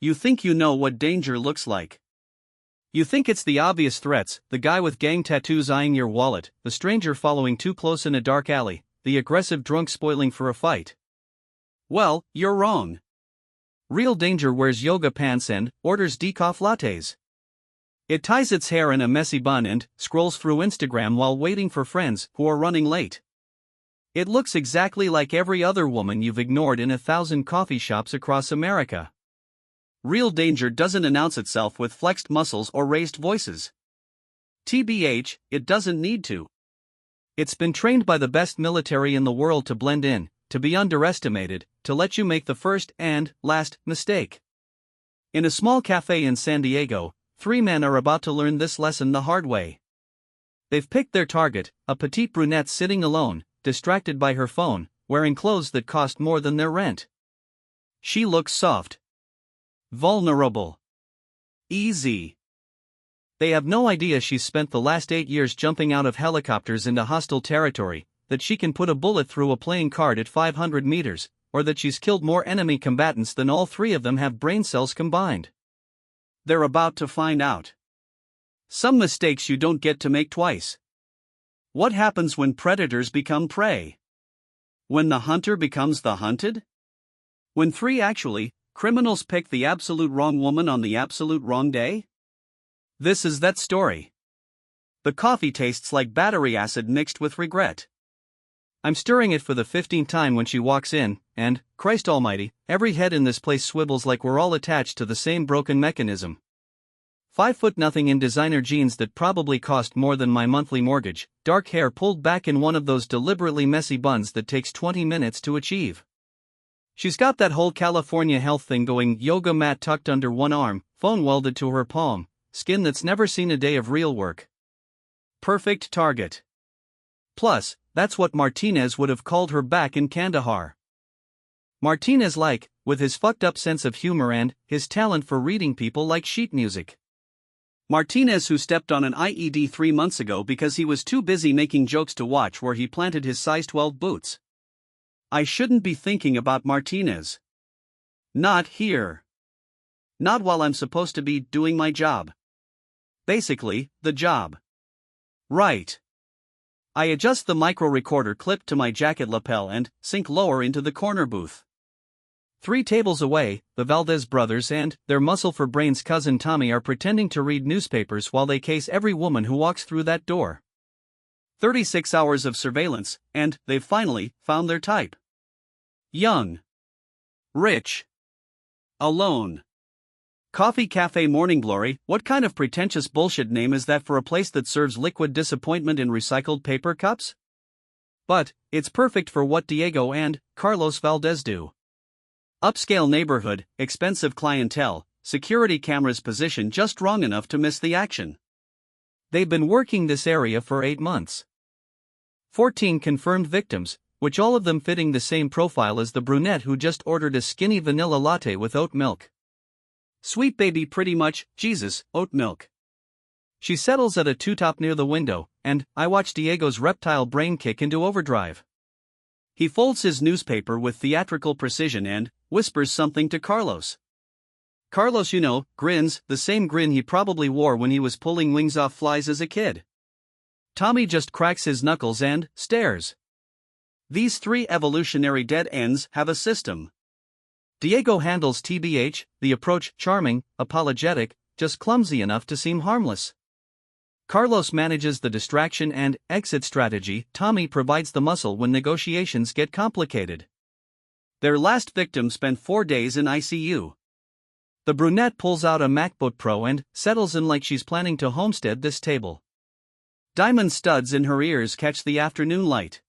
You think you know what danger looks like. You think it's the obvious threats, the guy with gang tattoos eyeing your wallet, the stranger following too close in a dark alley, the aggressive drunk spoiling for a fight. Well, you're wrong. Real danger wears yoga pants and orders decaf lattes. It ties its hair in a messy bun and scrolls through Instagram while waiting for friends who are running late. It looks exactly like every other woman you've ignored in 1,000 coffee shops across America. Real danger doesn't announce itself with flexed muscles or raised voices. TBH, it doesn't need to. It's been trained by the best military in the world to blend in, to be underestimated, to let you make the first and last mistake. In a small cafe in San Diego, 3 men are about to learn this lesson the hard way. They've picked their target, a petite brunette sitting alone, distracted by her phone, wearing clothes that cost more than their rent. She looks soft. Vulnerable. Easy. They have no idea she's spent the last 8 years jumping out of helicopters into hostile territory, that she can put a bullet through a playing card at 500 meters, or that she's killed more enemy combatants than all 3 of them have brain cells combined. They're about to find out. Some mistakes you don't get to make twice. What happens when predators become prey? When the hunter becomes the hunted? When criminals pick the absolute wrong woman on the absolute wrong day? This is that story. The coffee tastes like battery acid mixed with regret. I'm stirring it for the 15th time when she walks in, and, Christ almighty, every head in this place swivels like we're all attached to the same broken mechanism. 5'0" in designer jeans that probably cost more than my monthly mortgage, dark hair pulled back in one of those deliberately messy buns that takes 20 minutes to achieve. She's got that whole California health thing going, yoga mat tucked under one arm, phone welded to her palm, skin that's never seen a day of real work. Perfect target. Plus, that's what Martinez would have called her back in Kandahar. Martinez with his fucked up sense of humor and his talent for reading people like sheet music. Martinez, who stepped on an IED 3 months ago because he was too busy making jokes to watch where he planted his size 12 boots. I shouldn't be thinking about Martinez. Not here. Not while I'm supposed to be doing my job. Basically, the job. Right. I adjust the micro recorder clip to my jacket lapel and sink lower into the corner booth. 3 tables away, the Valdez brothers and their muscle for brains cousin Tommy are pretending to read newspapers while they case every woman who walks through that door. 36 hours of surveillance, and they've finally found their type. Young. Rich. Alone. Coffee Cafe Morning Glory, what kind of pretentious bullshit name is that for a place that serves liquid disappointment in recycled paper cups? But it's perfect for what Diego and Carlos Valdez do. Upscale neighborhood, expensive clientele, security cameras positioned just wrong enough to miss the action. They've been working this area for 8 months. 14 confirmed victims, which all of them fitting the same profile as the brunette who just ordered a skinny vanilla latte with oat milk. Sweet baby, pretty much, Jesus, oat milk. She settles at a two-top near the window, and I watch Diego's reptile brain kick into overdrive. He folds his newspaper with theatrical precision and whispers something to Carlos. Carlos, grins, the same grin he probably wore when he was pulling wings off flies as a kid. Tommy just cracks his knuckles and stares. These 3 evolutionary dead ends have a system. Diego handles TBH, the approach charming, apologetic, just clumsy enough to seem harmless. Carlos manages the distraction and exit strategy. Tommy provides the muscle when negotiations get complicated. Their last victim spent 4 days in ICU. The brunette pulls out a MacBook Pro and settles in like she's planning to homestead this table. Diamond studs in her ears catch the afternoon light.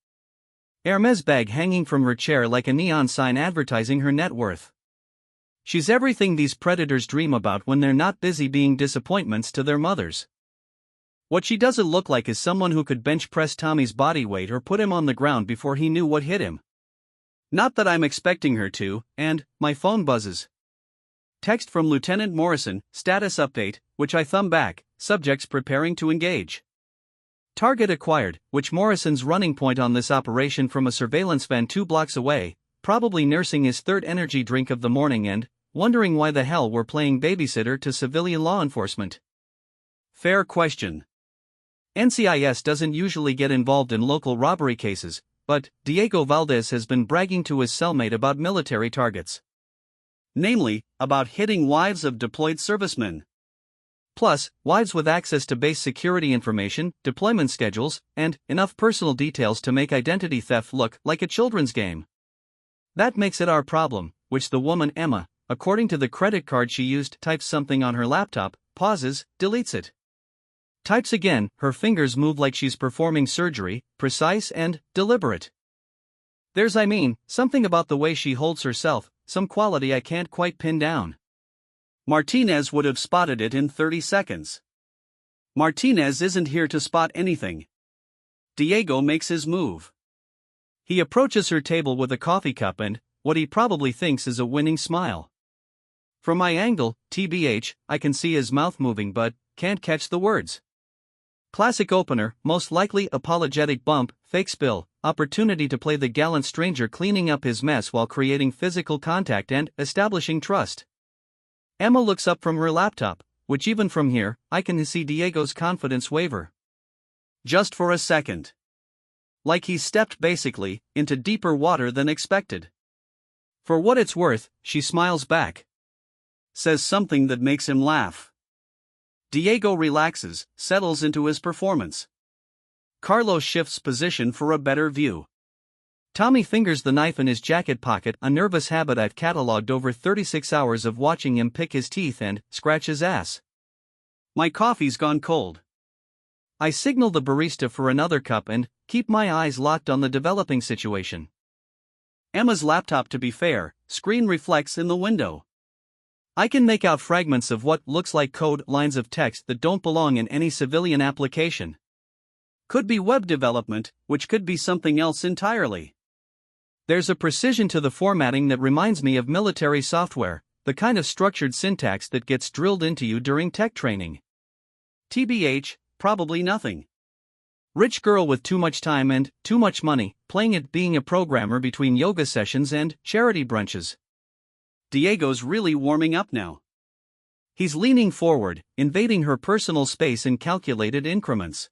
Hermes bag hanging from her chair like a neon sign advertising her net worth. She's everything these predators dream about when they're not busy being disappointments to their mothers. What she doesn't look like is someone who could bench press Tommy's body weight or put him on the ground before he knew what hit him. Not that I'm expecting her to, and my phone buzzes. Text from Lieutenant Morrison, status update, which I thumb back, subjects preparing to engage. Target acquired, which Morrison's running point on this operation from a surveillance van 2 blocks away, probably nursing his 3rd energy drink of the morning and wondering why the hell we're playing babysitter to civilian law enforcement. Fair question. NCIS doesn't usually get involved in local robbery cases, but Diego Valdez has been bragging to his cellmate about military targets. Namely, about hitting wives of deployed servicemen. Plus, wives with access to base security information, deployment schedules, and enough personal details to make identity theft look like a children's game. That makes it our problem, which the woman Emma, according to the credit card she used, types something on her laptop, pauses, deletes it. Types again, her fingers move like she's performing surgery, precise and deliberate. There's something about the way she holds herself, some quality I can't quite pin down. Martinez would have spotted it in 30 seconds. Martinez isn't here to spot anything. Diego makes his move. He approaches her table with a coffee cup and what he probably thinks is a winning smile. From my angle, TBH, I can see his mouth moving but can't catch the words. Classic opener, most likely apologetic bump, fake spill, opportunity to play the gallant stranger cleaning up his mess while creating physical contact and establishing trust. Emma looks up from her laptop, which even from here, I can see Diego's confidence waver. Just for a second. Like he stepped basically into deeper water than expected. For what it's worth, she smiles back. Says something that makes him laugh. Diego relaxes, settles into his performance. Carlos shifts position for a better view. Tommy fingers the knife in his jacket pocket, a nervous habit I've catalogued over 36 hours of watching him pick his teeth and scratch his ass. My coffee's gone cold. I signal the barista for another cup and keep my eyes locked on the developing situation. Emma's laptop, to be fair, screen reflects in the window. I can make out fragments of what looks like code lines of text that don't belong in any civilian application. Could be web development, which could be something else entirely. There's a precision to the formatting that reminds me of military software, the kind of structured syntax that gets drilled into you during tech training. TBH, probably nothing. Rich girl with too much time and too much money, playing at being a programmer between yoga sessions and charity brunches. Diego's really warming up now. He's leaning forward, invading her personal space in calculated increments.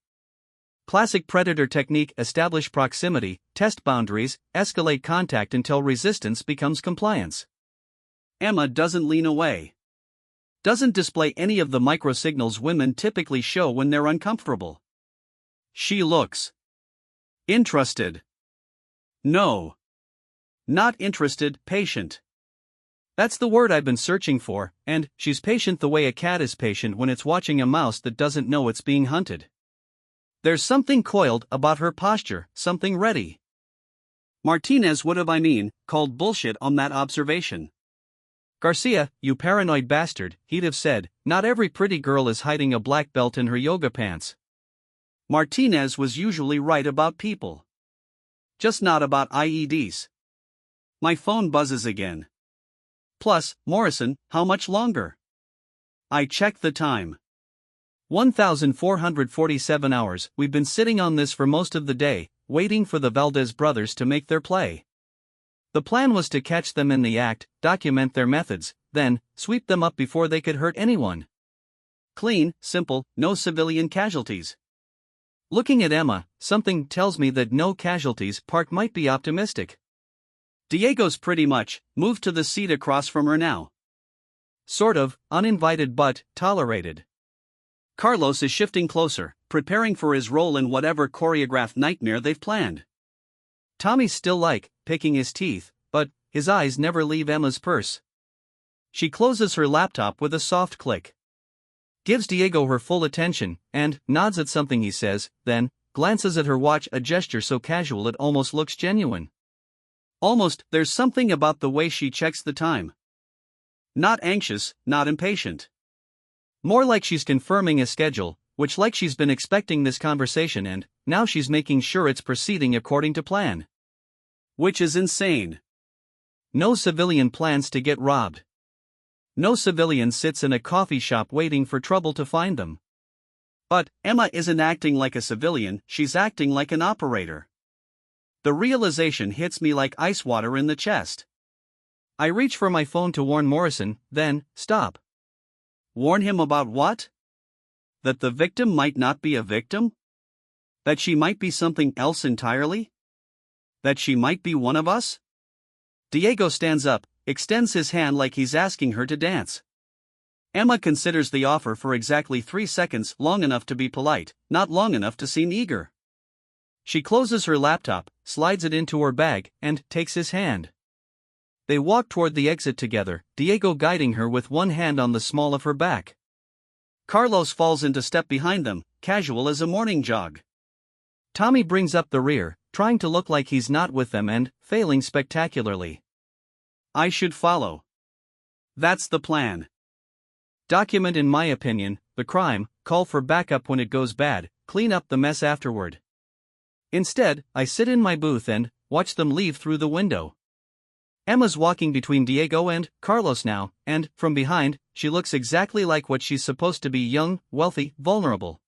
Classic predator technique: establish proximity, test boundaries, escalate contact until resistance becomes compliance. Emma doesn't lean away. Doesn't display any of the microsignals women typically show when they're uncomfortable. She looks interested. No. Not interested, patient. That's the word I've been searching for, and she's patient the way a cat is patient when it's watching a mouse that doesn't know it's being hunted. There's something coiled about her posture, something ready. Martinez would have, called bullshit on that observation. Garcia, you paranoid bastard, he'd have said, not every pretty girl is hiding a black belt in her yoga pants. Martinez was usually right about people. Just not about IEDs. My phone buzzes again. Plus, Morrison, how much longer? I check the time. 1,447 hours. We've been sitting on this for most of the day, waiting for the Valdez brothers to make their play. The plan was to catch them in the act, document their methods, then sweep them up before they could hurt anyone. Clean, simple, no civilian casualties. Looking at Emma, something tells me that no casualties part might be optimistic. Diego's pretty much moved to the seat across from her now. Sort of, uninvited but tolerated. Carlos is shifting closer, preparing for his role in whatever choreographed nightmare they've planned. Tommy's still picking his teeth, but his eyes never leave Emma's purse. She closes her laptop with a soft click. Gives Diego her full attention, and nods at something he says, then glances at her watch, a gesture so casual it almost looks genuine. There's something about the way she checks the time. Not anxious, not impatient. More like she's confirming a schedule, which like she's been expecting this conversation and now she's making sure it's proceeding according to plan. Which is insane. No civilian plans to get robbed. No civilian sits in a coffee shop waiting for trouble to find them. But Emma isn't acting like a civilian, she's acting like an operator. The realization hits me like ice water in the chest. I reach for my phone to warn Morrison, then stop. Warn him about what? That the victim might not be a victim? That she might be something else entirely? That she might be one of us? Diego stands up, extends his hand like he's asking her to dance. Emma considers the offer for exactly 3 seconds, long enough to be polite, not long enough to seem eager. She closes her laptop, slides it into her bag, and takes his hand. They walk toward the exit together, Diego guiding her with one hand on the small of her back. Carlos falls into step behind them, casual as a morning jog. Tommy brings up the rear, trying to look like he's not with them and failing spectacularly. I should follow. That's the plan. Document, in my opinion, the crime, call for backup when it goes bad, clean up the mess afterward. Instead, I sit in my booth and watch them leave through the window. Emma's walking between Diego and Carlos now, and, from behind, she looks exactly like what she's supposed to be: young, wealthy, vulnerable.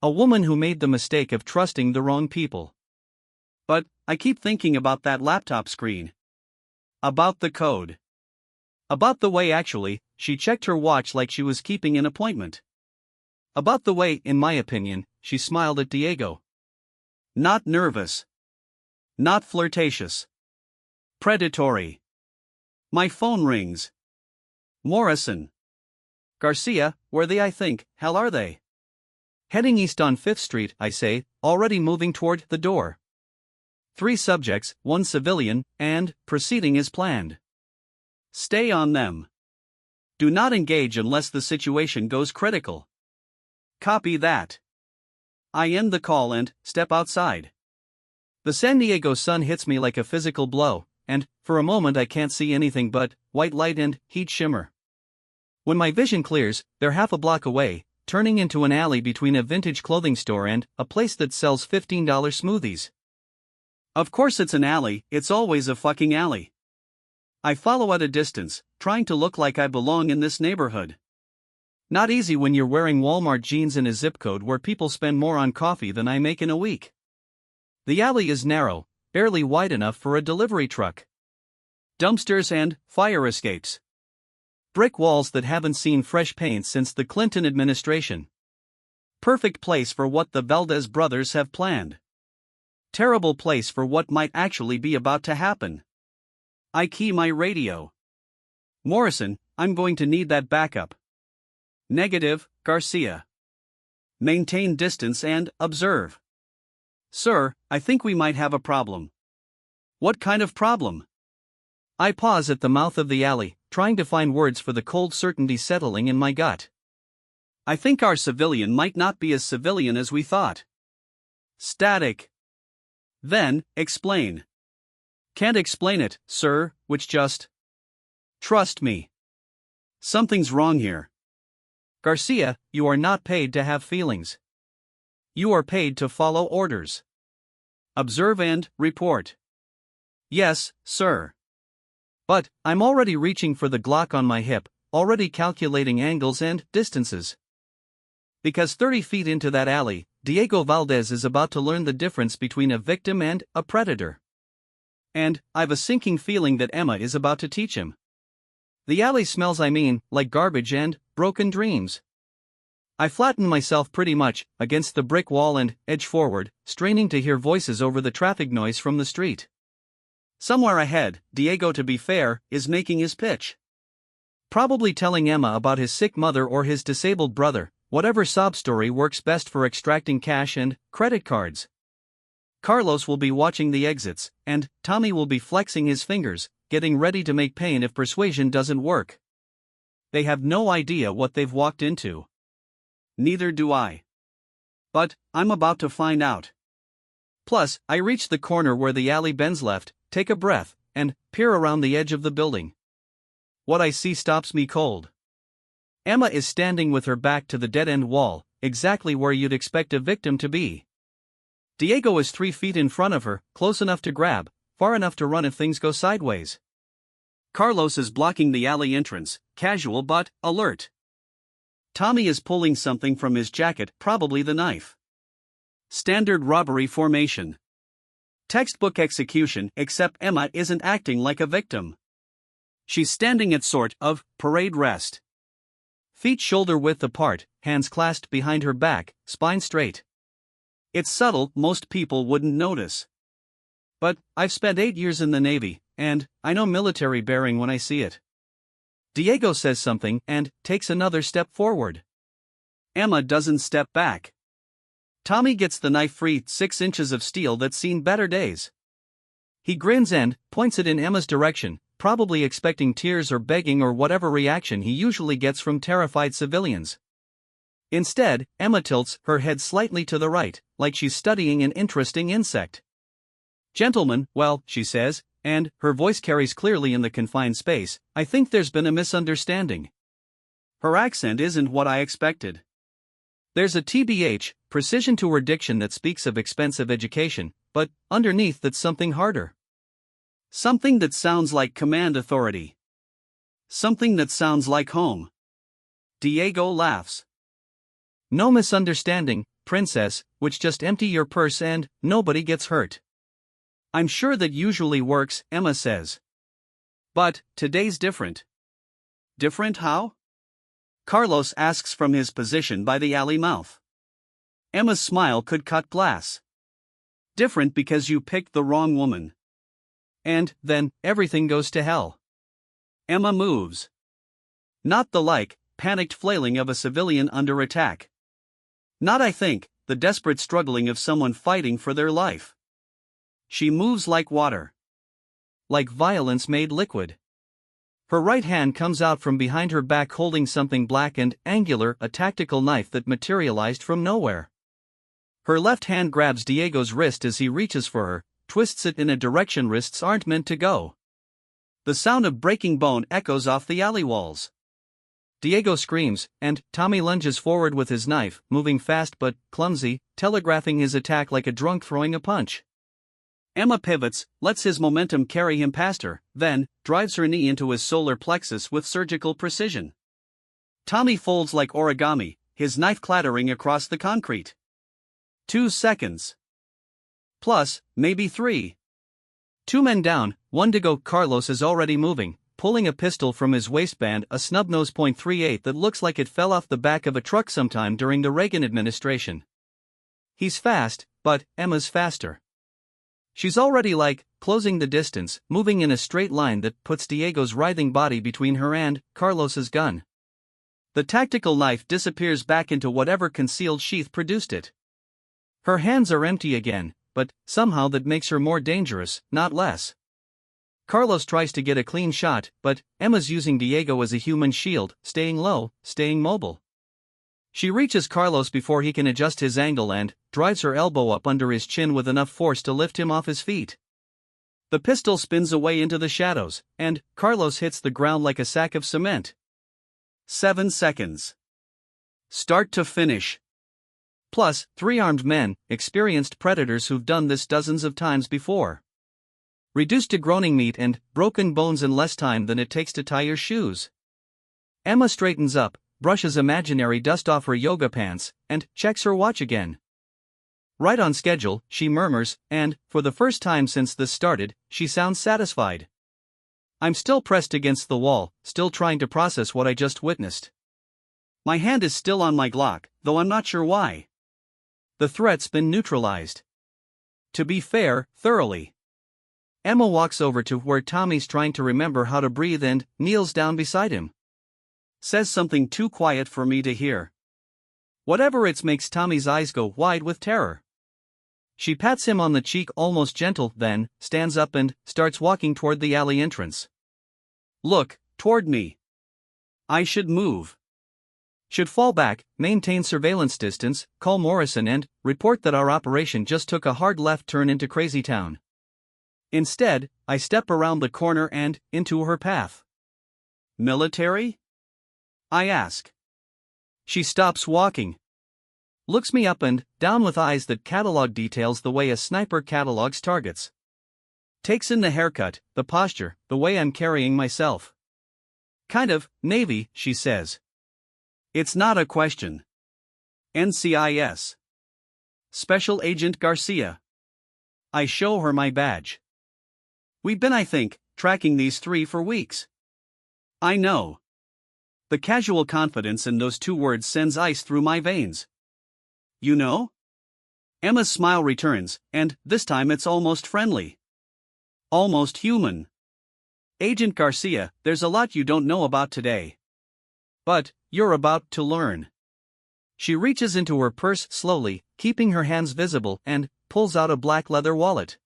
A woman who made the mistake of trusting the wrong people. But I keep thinking about that laptop screen. About the code. About the way, actually, she checked her watch like she was keeping an appointment. About the way, in my opinion, she smiled at Diego. Not nervous. Not flirtatious. Predatory. My phone rings. Morrison. Garcia, where I think, hell are they? Heading east on 5th Street, I say, already moving toward the door. 3 subjects, 1 civilian, and proceeding as planned. Stay on them. Do not engage unless the situation goes critical. Copy that. I end the call and step outside. The San Diego sun hits me like a physical blow, and, for a moment, I can't see anything but white light and heat shimmer. When my vision clears, they're half a block away, turning into an alley between a vintage clothing store and a place that sells $15 smoothies. Of course it's an alley, it's always a fucking alley. I follow at a distance, trying to look like I belong in this neighborhood. Not easy when you're wearing Walmart jeans in a zip code where people spend more on coffee than I make in a week. The alley is narrow, barely wide enough for a delivery truck. Dumpsters and fire escapes. Brick walls that haven't seen fresh paint since the Clinton administration. Perfect place for what the Valdez brothers have planned. Terrible place for what might actually be about to happen. I key my radio. Morrison, I'm going to need that backup. Negative, Garcia. Maintain distance and observe. Sir, I think we might have a problem. What kind of problem? I pause at the mouth of the alley, trying to find words for the cold certainty settling in my gut. I think our civilian might not be as civilian as we thought. Static. Then, explain. Can't explain it, sir, which just. Trust me. Something's wrong here. Garcia, you are not paid to have feelings. You are paid to follow orders. Observe and report. Yes, sir. But, I'm already reaching for the Glock on my hip, already calculating angles and distances. Because 30 feet into that alley, Diego Valdez is about to learn the difference between a victim and a predator. And, I've a sinking feeling that Emma is about to teach him. The alley smells, like garbage and broken dreams. I flatten myself pretty much against the brick wall and edge forward, straining to hear voices over the traffic noise from the street. Somewhere ahead, Diego, to be fair, is making his pitch. Probably telling Emma about his sick mother or his disabled brother, whatever sob story works best for extracting cash and credit cards. Carlos will be watching the exits, and Tommy will be flexing his fingers, getting ready to make pain if persuasion doesn't work. They have no idea what they've walked into. Neither do I. But, I'm about to find out. Plus, I reach the corner where the alley bends left, take a breath, and peer around the edge of the building. What I see stops me cold. Emma is standing with her back to the dead-end wall, exactly where you'd expect a victim to be. Diego is 3 feet in front of her, close enough to grab, far enough to run if things go sideways. Carlos is blocking the alley entrance, casual but alert. Tommy is pulling something from his jacket, probably the knife. Standard robbery formation. Textbook execution, except Emma isn't acting like a victim. She's standing at sort of parade rest. Feet shoulder width apart, hands clasped behind her back, spine straight. It's subtle, most people wouldn't notice. But I've spent 8 years in the Navy, and I know military bearing when I see it. Diego says something and takes another step forward. Emma doesn't step back. Tommy gets the knife-free 6 inches of steel that's seen better days. He grins and points it in Emma's direction, probably expecting tears or begging or whatever reaction he usually gets from terrified civilians. Instead, Emma tilts her head slightly to the right, like she's studying an interesting insect. "Gentlemen, well," she says, and her voice carries clearly in the confined space, "I think there's been a misunderstanding." Her accent isn't what I expected. There's a TBH, precision to her diction that speaks of expensive education, but underneath that's something harder. Something that sounds like command authority. Something that sounds like home. Diego laughs. "No misunderstanding, princess, which just empty your purse and nobody gets hurt." "I'm sure that usually works," Emma says. "But today's different." "Different how?" Carlos asks from his position by the alley mouth. Emma's smile could cut glass. "Different because you picked the wrong woman. And then everything goes to hell." Emma moves. Not the panicked flailing of a civilian under attack. Not, I think, the desperate struggling of someone fighting for their life. She moves like water. Like violence made liquid. Her right hand comes out from behind her back holding something black and angular, a tactical knife that materialized from nowhere. Her left hand grabs Diego's wrist as he reaches for her, twists it in a direction wrists aren't meant to go. The sound of breaking bone echoes off the alley walls. Diego screams, and Tommy lunges forward with his knife, moving fast but clumsy, telegraphing his attack like a drunk throwing a punch. Emma pivots, lets his momentum carry him past her, then drives her knee into his solar plexus with surgical precision. Tommy folds like origami, his knife clattering across the concrete. 2 seconds. Plus, maybe 3. 2 men down, 1 to go. Carlos is already moving, pulling a pistol from his waistband, a snub-nose .38 that looks like it fell off the back of a truck sometime during the Reagan administration. He's fast, but Emma's faster. She's already closing the distance, moving in a straight line that puts Diego's writhing body between her and Carlos's gun. The tactical knife disappears back into whatever concealed sheath produced it. Her hands are empty again, but somehow that makes her more dangerous, not less. Carlos tries to get a clean shot, but Emma's using Diego as a human shield, staying low, staying mobile. She reaches Carlos before he can adjust his angle and drives her elbow up under his chin with enough force to lift him off his feet. The pistol spins away into the shadows, and Carlos hits the ground like a sack of cement. 7 seconds. Start to finish. Plus, 3 armed men, experienced predators who've done this dozens of times before. Reduced to groaning meat and broken bones in less time than it takes to tie your shoes. Emma straightens up, brushes imaginary dust off her yoga pants, and checks her watch again. Right on schedule, she murmurs, and, for the first time since this started, she sounds satisfied. I'm still pressed against the wall, still trying to process what I just witnessed. My hand is still on my Glock, though I'm not sure why. The threat's been neutralized. To be fair, thoroughly. Emma walks over to where Tommy's trying to remember how to breathe and kneels down beside him. Says something too quiet for me to hear. Whatever it makes Tommy's eyes go wide with terror. She pats him on the cheek almost gentle, then stands up and starts walking toward the alley entrance. Look, toward me. I should move. Should fall back, maintain surveillance distance, call Morrison and report that our operation just took a hard left turn into Crazy Town. Instead, I step around the corner and into her path. Military? I ask. She stops walking. Looks me up and down with eyes that catalog details the way a sniper catalogs targets. Takes in the haircut, the posture, the way I'm carrying myself. Kind of, Navy, she says. It's not a question. NCIS. Special Agent Garcia. I show her my badge. We've been, I think, tracking these 3 for weeks. I know. The casual confidence in those two words sends ice through my veins. You know? Emma's smile returns, and this time it's almost friendly. Almost human. Agent Garcia, there's a lot you don't know about today. But you're about to learn. She reaches into her purse slowly, keeping her hands visible, and pulls out a black leather wallet.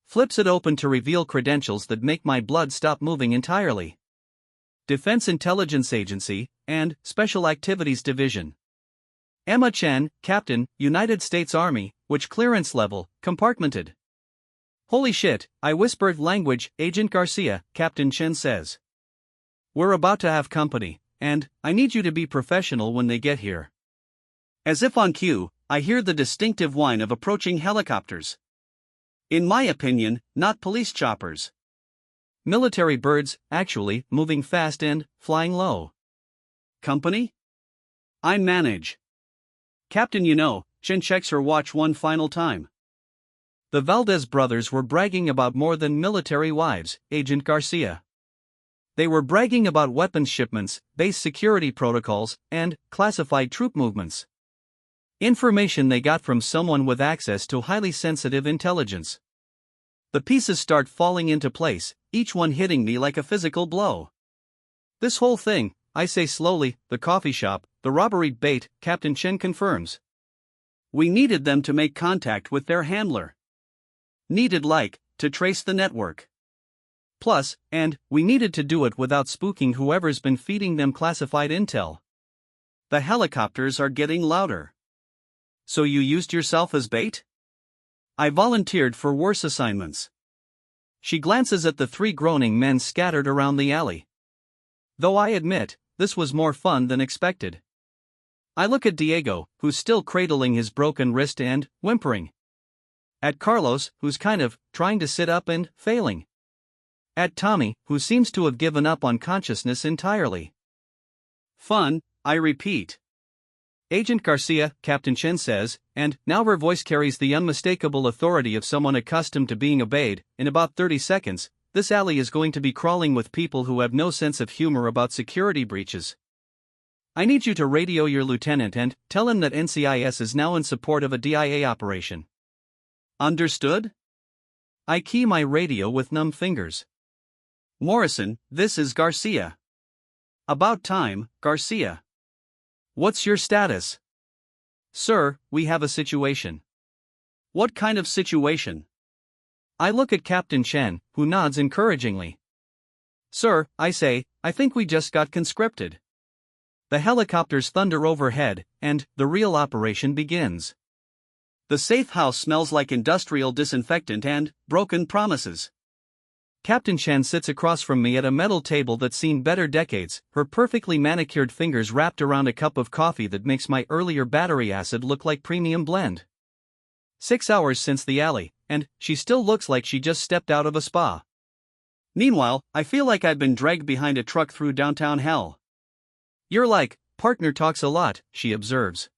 Flips it open to reveal credentials that make my blood stop moving entirely. Defense Intelligence Agency, and Special Activities Division. Emma Chen, Captain, United States Army, which clearance level, compartmented. Holy shit, I whispered. Language, Agent Garcia, Captain Chen says. We're about to have company, and I need you to be professional when they get here. As if on cue, I hear the distinctive whine of approaching helicopters. In my opinion, not police choppers. Military birds, actually, moving fast and flying low. Company? I manage. Captain, you know, Chen checks her watch one final time. The Valdez brothers were bragging about more than military wives, Agent Garcia. They were bragging about weapons shipments, base security protocols, and classified troop movements. Information they got from someone with access to highly sensitive intelligence. The pieces start falling into place, each one hitting me like a physical blow. This whole thing, I say slowly, the coffee shop, the robbery bait, Captain Chen confirms. We needed them to make contact with their handler. Needed to trace the network. Plus, and we needed to do it without spooking whoever's been feeding them classified intel. The helicopters are getting louder. So you used yourself as bait? I volunteered for worse assignments. She glances at the three groaning men scattered around the alley. Though I admit, this was more fun than expected. I look at Diego, who's still cradling his broken wrist and whimpering. At Carlos, who's kind of trying to sit up and failing. At Tommy, who seems to have given up on consciousness entirely. Fun, I repeat. Agent Garcia, Captain Chen says, and now her voice carries the unmistakable authority of someone accustomed to being obeyed. In about 30 seconds, this alley is going to be crawling with people who have no sense of humor about security breaches. I need you to radio your lieutenant and tell him that NCIS is now in support of a DIA operation. Understood? I key my radio with numb fingers. Morrison, this is Garcia. About time, Garcia. What's your status? Sir, we have a situation. What kind of situation? I look at Captain Chen, who nods encouragingly. Sir, I say, I think we just got conscripted. The helicopters thunder overhead, and the real operation begins. The safe house smells like industrial disinfectant and broken promises. Captain Chen sits across from me at a metal table that's seen better decades, her perfectly manicured fingers wrapped around a cup of coffee that makes my earlier battery acid look like premium blend. 6 hours since the alley, and she still looks like she just stepped out of a spa. Meanwhile, I feel like I've been dragged behind a truck through downtown hell. You're like, partner talks a lot, she observes.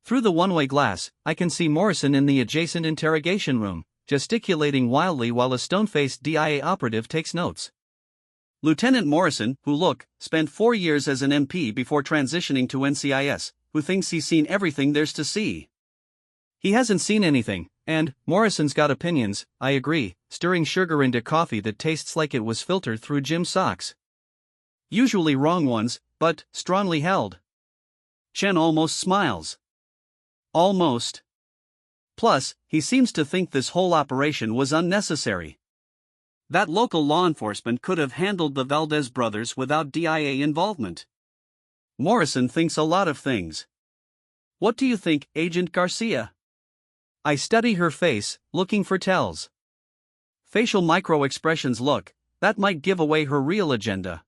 Through the one-way glass, I can see Morrison in the adjacent interrogation room, gesticulating wildly while a stone-faced DIA operative takes notes. Lieutenant Morrison, who spent 4 years as an MP before transitioning to NCIS, who thinks he's seen everything there's to see. He hasn't seen anything, and Morrison's got opinions, I agree, stirring sugar into coffee that tastes like it was filtered through Jim's socks. Usually wrong ones, but strongly held. Chen almost smiles. Almost. Plus, he seems to think this whole operation was unnecessary. That local law enforcement could have handled the Valdez brothers without DIA involvement. Morrison thinks a lot of things. What do you think, Agent Garcia? I study her face, looking for tells. Facial micro-expressions that might give away her real agenda.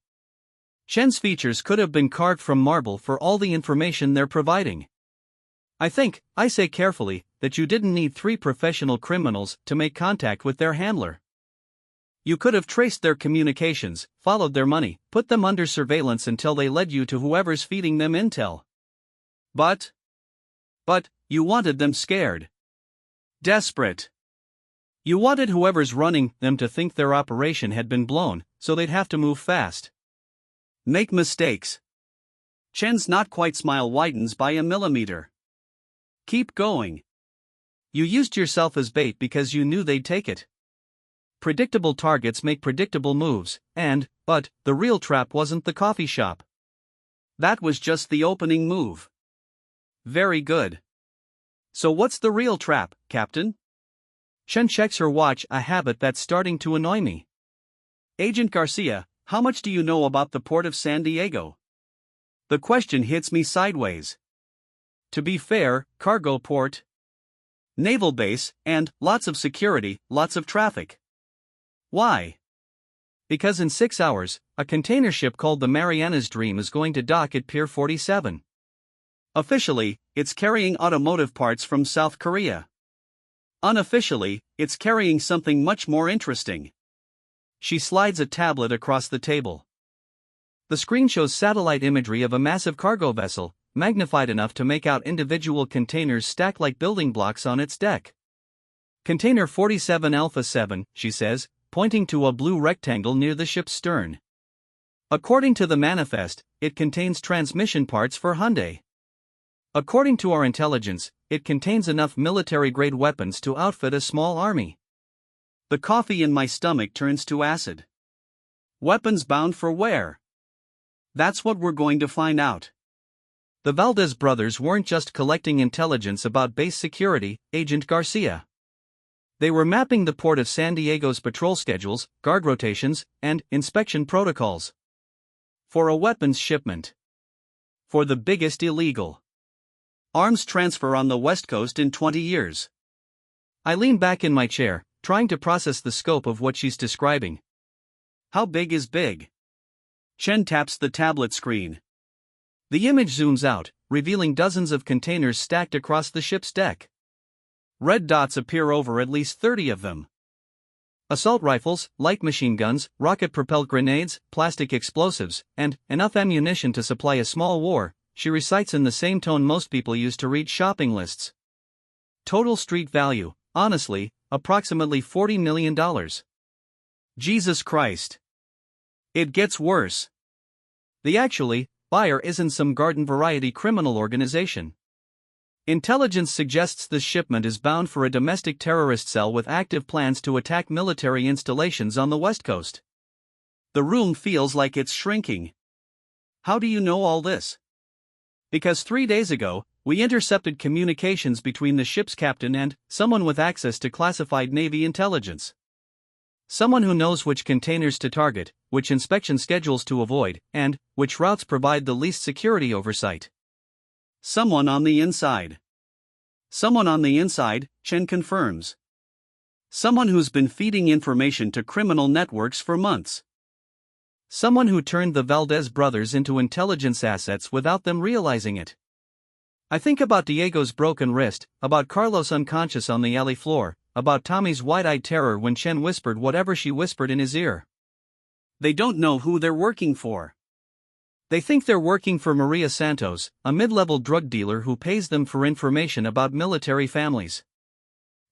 Chen's features could have been carved from marble for all the information they're providing. I think, I say carefully, that you didn't need 3 professional criminals to make contact with their handler. You could have traced their communications, followed their money, put them under surveillance until they led you to whoever's feeding them intel. But you wanted them scared. Desperate. You wanted whoever's running them to think their operation had been blown, so they'd have to move fast. Make mistakes. Chen's not quite smile widens by a millimeter. Keep going. You used yourself as bait because you knew they'd take it. Predictable targets make predictable moves, but the real trap wasn't the coffee shop. That was just the opening move. Very good. So what's the real trap, Captain? Chen checks her watch, a habit that's starting to annoy me. Agent Garcia, how much do you know about the port of San Diego? The question hits me sideways. To be fair, cargo port, naval base, and lots of security, lots of traffic. Why? Because in 6 hours, a container ship called the Mariana's Dream is going to dock at Pier 47. Officially, it's carrying automotive parts from South Korea. Unofficially, it's carrying something much more interesting. She slides a tablet across the table. The screen shows satellite imagery of a massive cargo vessel, magnified enough to make out individual containers stacked like building blocks on its deck. Container 47 Alpha 7, she says, pointing to a blue rectangle near the ship's stern. According to the manifest, it contains transmission parts for Hyundai. According to our intelligence, it contains enough military-grade weapons to outfit a small army. The coffee in my stomach turns to acid. Weapons bound for where? That's what we're going to find out. The Valdez brothers weren't just collecting intelligence about base security, Agent Garcia. They were mapping the port of San Diego's patrol schedules, guard rotations, and inspection protocols. For a weapons shipment. For the biggest illegal arms transfer on the West Coast in 20 years. I lean back in my chair, trying to process the scope of what she's describing. How big is big? Chen taps the tablet screen. The image zooms out, revealing dozens of containers stacked across the ship's deck. Red dots appear over at least 30 of them. Assault rifles, light machine guns, rocket-propelled grenades, plastic explosives, and enough ammunition to supply a small war, she recites in the same tone most people use to read shopping lists. Total street value, honestly, approximately $40 million. Jesus Christ. It gets worse. The buyer isn't some garden-variety criminal organization. Intelligence suggests this shipment is bound for a domestic terrorist cell with active plans to attack military installations on the West Coast. The room feels like it's shrinking. How do you know all this? Because 3 days ago, we intercepted communications between the ship's captain and someone with access to classified Navy intelligence. Someone who knows which containers to target, which inspection schedules to avoid, and which routes provide the least security oversight. Someone on the inside. Someone on the inside, Chen confirms. Someone who's been feeding information to criminal networks for months. Someone who turned the Valdez brothers into intelligence assets without them realizing it. I think about Diego's broken wrist, about Carlos unconscious on the alley floor, about Tommy's wide-eyed terror when Chen whispered whatever she whispered in his ear. They don't know who they're working for. They think they're working for Maria Santos, a mid-level drug dealer who pays them for information about military families.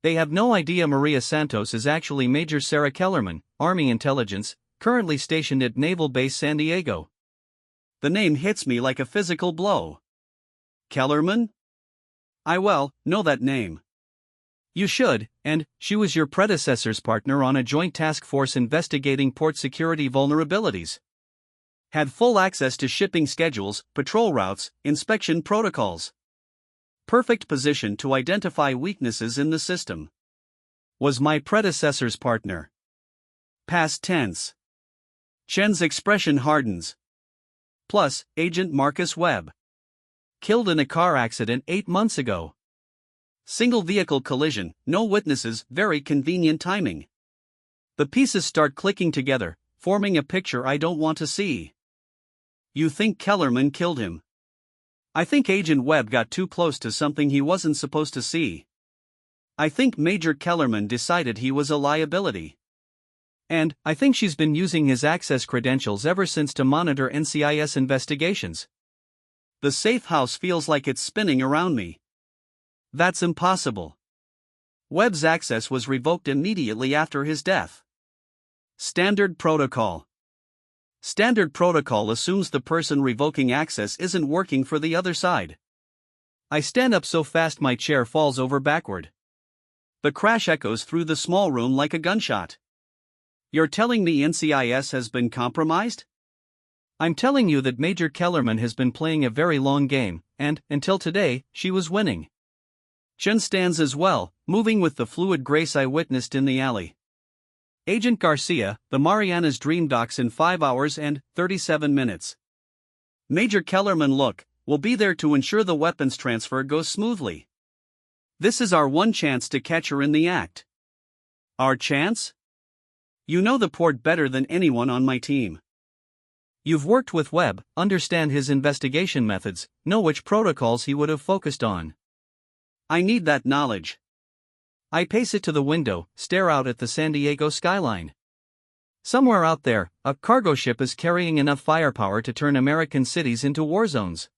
They have no idea Maria Santos is actually Major Sarah Kellerman, Army Intelligence, currently stationed at Naval Base San Diego. The name hits me like a physical blow. Kellerman? I know that name. You should, and she was your predecessor's partner on a joint task force investigating port security vulnerabilities. Had full access to shipping schedules, patrol routes, inspection protocols. Perfect position to identify weaknesses in the system. Was my predecessor's partner. Past tense. Chen's expression hardens. Plus, Agent Marcus Webb. Killed in a car accident 8 months ago. Single vehicle collision, no witnesses, very convenient timing. The pieces start clicking together, forming a picture I don't want to see. You think Kellerman killed him? I think Agent Webb got too close to something he wasn't supposed to see. I think Major Kellerman decided he was a liability. And I think she's been using his access credentials ever since to monitor NCIS investigations. The safe house feels like it's spinning around me. That's impossible. Webb's access was revoked immediately after his death. Standard protocol. Standard protocol assumes the person revoking access isn't working for the other side. I stand up so fast my chair falls over backward. The crash echoes through the small room like a gunshot. You're telling me NCIS has been compromised? I'm telling you that Major Kellerman has been playing a very long game, and, until today, she was winning. Chen stands as well, moving with the fluid grace I witnessed in the alley. Agent Garcia, the Mariana's Dream docks in 5 hours and 37 minutes. Major Kellerman, look, will be there to ensure the weapons transfer goes smoothly. This is our one chance to catch her in the act. Our chance? You know the port better than anyone on my team. You've worked with Webb, understand his investigation methods, know which protocols he would have focused on. I need that knowledge. I pace it to the window, stare out at the San Diego skyline. Somewhere out there, a cargo ship is carrying enough firepower to turn American cities into war zones.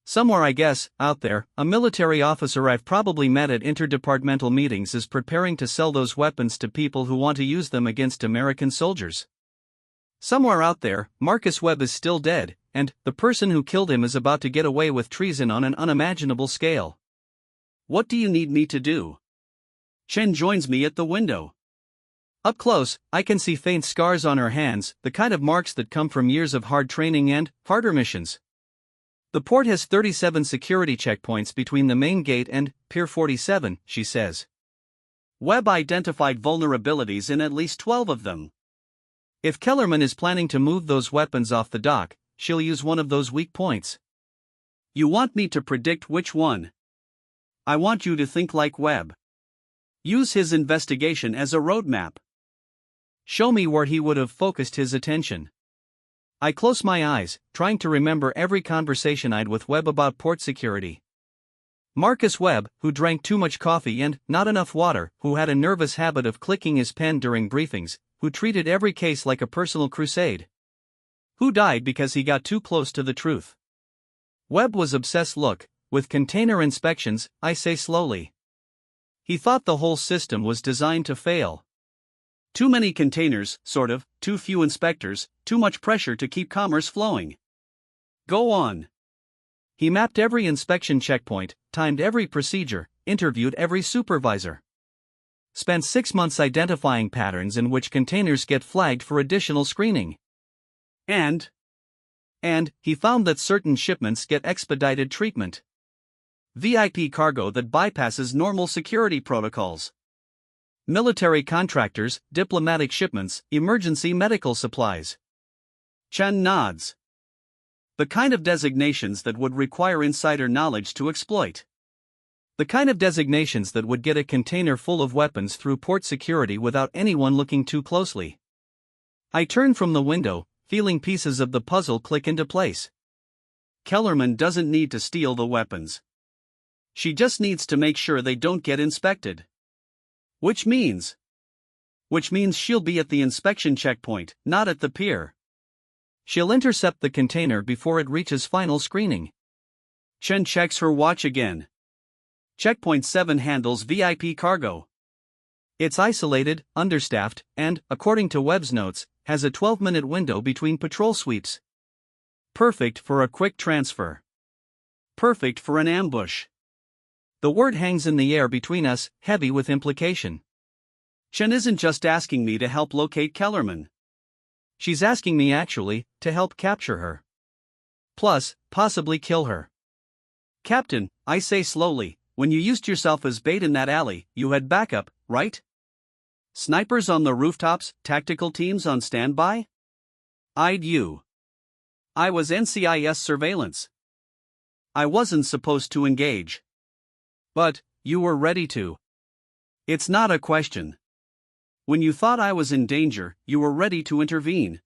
Somewhere, I guess, out there, a military officer I've probably met at interdepartmental meetings is preparing to sell those weapons to people who want to use them against American soldiers. Somewhere out there, Marcus Webb is still dead, and the person who killed him is about to get away with treason on an unimaginable scale. What do you need me to do? Chen joins me at the window. Up close, I can see faint scars on her hands, the kind of marks that come from years of hard training and harder missions. The port has 37 security checkpoints between the main gate and Pier 47, she says. Webb identified vulnerabilities in at least 12 of them. If Kellerman is planning to move those weapons off the dock, she'll use one of those weak points. You want me to predict which one? I want you to think like Webb. Use his investigation as a roadmap. Show me where he would have focused his attention. I close my eyes, trying to remember every conversation I'd with Webb about port security. Marcus Webb, who drank too much coffee and not enough water, who had a nervous habit of clicking his pen during briefings, who treated every case like a personal crusade. Who died because he got too close to the truth. Webb was obsessed. Look, with container inspections, I say slowly. He thought the whole system was designed to fail. Too many containers, sort of, too few inspectors, too much pressure to keep commerce flowing. Go on. He mapped every inspection checkpoint, timed every procedure, interviewed every supervisor. Spent 6 months identifying patterns in which containers get flagged for additional screening. And he found that certain shipments get expedited treatment. VIP cargo that bypasses normal security protocols. Military contractors, diplomatic shipments, emergency medical supplies. Chen nods. The kind of designations that would require insider knowledge to exploit. The kind of designations that would get a container full of weapons through port security without anyone looking too closely. I turn from the window, feeling pieces of the puzzle click into place. Kellerman doesn't need to steal the weapons. She just needs to make sure they don't get inspected. Which means she'll be at the inspection checkpoint, not at the pier. She'll intercept the container before it reaches final screening. Chen checks her watch again. Checkpoint 7 handles VIP cargo. It's isolated, understaffed, and, according to Webb's notes, has a 12-minute window between patrol sweeps. Perfect for a quick transfer. Perfect for an ambush. The word hangs in the air between us, heavy with implication. Chen isn't just asking me to help locate Kellerman. She's asking me actually, to help capture her. Plus, possibly kill her. Captain, I say slowly, when you used yourself as bait in that alley, you had backup, right? Snipers on the rooftops, tactical teams on standby? I'd you. I was NCIS surveillance. I wasn't supposed to engage. But, you were ready to. It's not a question. When you thought I was in danger, you were ready to intervene.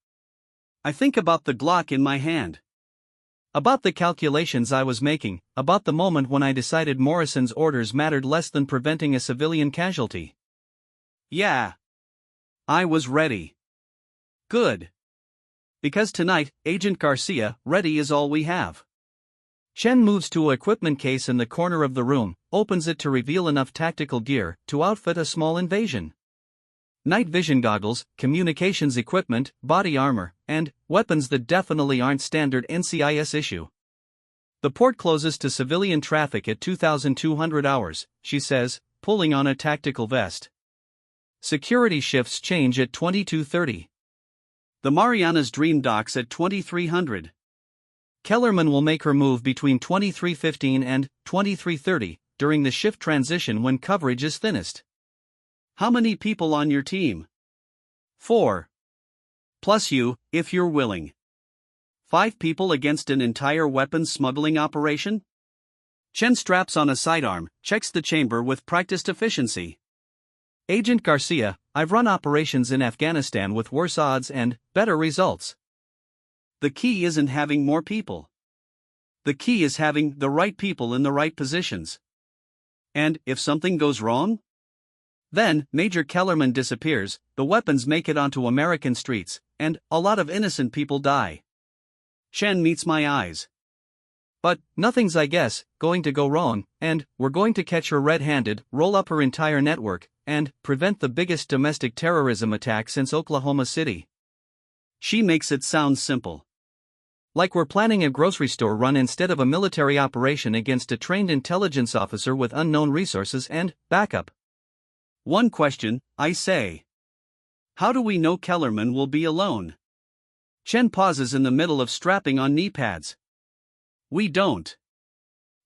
I think about the Glock in my hand. About the calculations I was making, about the moment when I decided Morrison's orders mattered less than preventing a civilian casualty. Yeah. I was ready. Good. Because tonight, Agent Garcia, ready is all we have. Chen moves to an equipment case in the corner of the room, opens it to reveal enough tactical gear to outfit a small invasion. night vision goggles, communications equipment, body armor, and weapons that definitely aren't standard NCIS issue. The port closes to civilian traffic at 2200 hours, she says, pulling on a tactical vest. Security shifts change at 22:30. The Marianas Dream docks at 2300. Kellerman will make her move between 23:15 and 23:30 during the shift transition when coverage is thinnest. How many people on your team? 4. Plus you, if you're willing. 5 people against an entire weapons smuggling operation? Chen straps on a sidearm, checks the chamber with practiced efficiency. Agent Garcia, I've run operations in Afghanistan with worse odds and better results. The key isn't having more people. The key is having the right people in the right positions. And if something goes wrong? Then, Major Kellerman disappears, the weapons make it onto American streets, and a lot of innocent people die. Chen meets my eyes. But, nothing's, I guess, going to go wrong, and we're going to catch her red-handed, roll up her entire network, and prevent the biggest domestic terrorism attack since Oklahoma City. She makes it sound simple. Like we're planning a grocery store run instead of a military operation against a trained intelligence officer with unknown resources and backup. One question, I say. How do we know Kellerman will be alone? Chen pauses in the middle of strapping on knee pads. We don't.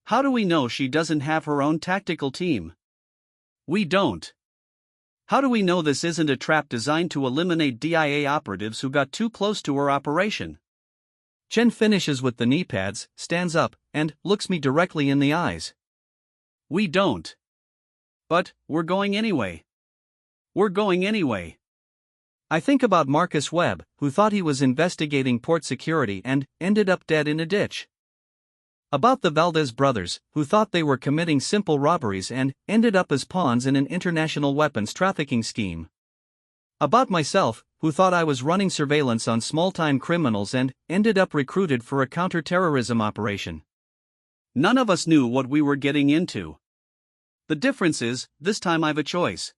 How do we know she doesn't have her own tactical team? We don't. How do we know this isn't a trap designed to eliminate DIA operatives who got too close to her operation? Chen finishes with the knee pads, stands up, and looks me directly in the eyes. We don't. But, we're going anyway. We're going anyway. I think about Marcus Webb, who thought he was investigating port security and ended up dead in a ditch. About the Valdez brothers, who thought they were committing simple robberies and ended up as pawns in an international weapons trafficking scheme. About myself, who thought I was running surveillance on small-time criminals and ended up recruited for a counter-terrorism operation. None of us knew what we were getting into. The difference is, this time I've a choice.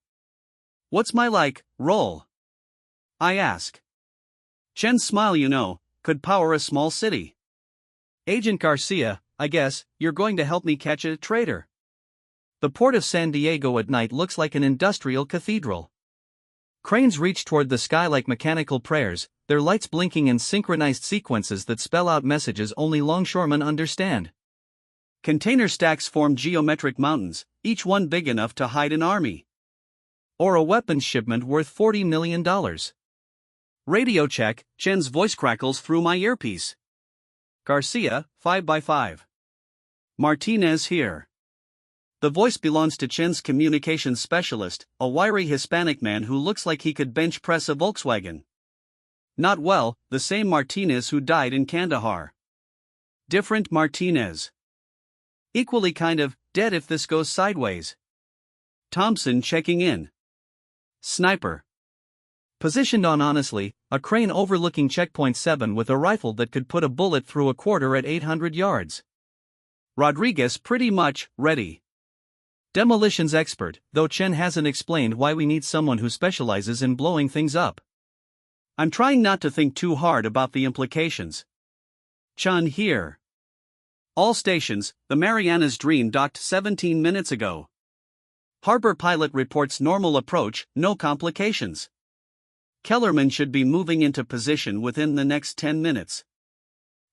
What's my role? I ask. Chen's smile, could power a small city. Agent Garcia, I guess, you're going to help me catch a traitor. The port of San Diego at night looks like an industrial cathedral. Cranes reach toward the sky like mechanical prayers, their lights blinking in synchronized sequences that spell out messages only longshoremen understand. Container stacks form geometric mountains, each one big enough to hide an army. Or a weapons shipment worth $40 million. Radio check, Chen's voice crackles through my earpiece. Garcia, 5x5. Martinez here. The voice belongs to Chen's communications specialist, a wiry Hispanic man who looks like he could bench press a Volkswagen. Not well, the same Martinez who died in Kandahar. Different Martinez. Equally kind of dead if this goes sideways. Thompson checking in. Sniper. Positioned on honestly, a crane overlooking checkpoint 7 with a rifle that could put a bullet through a quarter at 800 yards. Rodriguez pretty much ready. Demolitions expert, though Chen hasn't explained why we need someone who specializes in blowing things up. I'm trying not to think too hard about the implications. Chen here. All stations, the Marianas Dream docked 17 minutes ago. Harbor pilot reports normal approach, no complications. Kellerman should be moving into position within the next 10 minutes.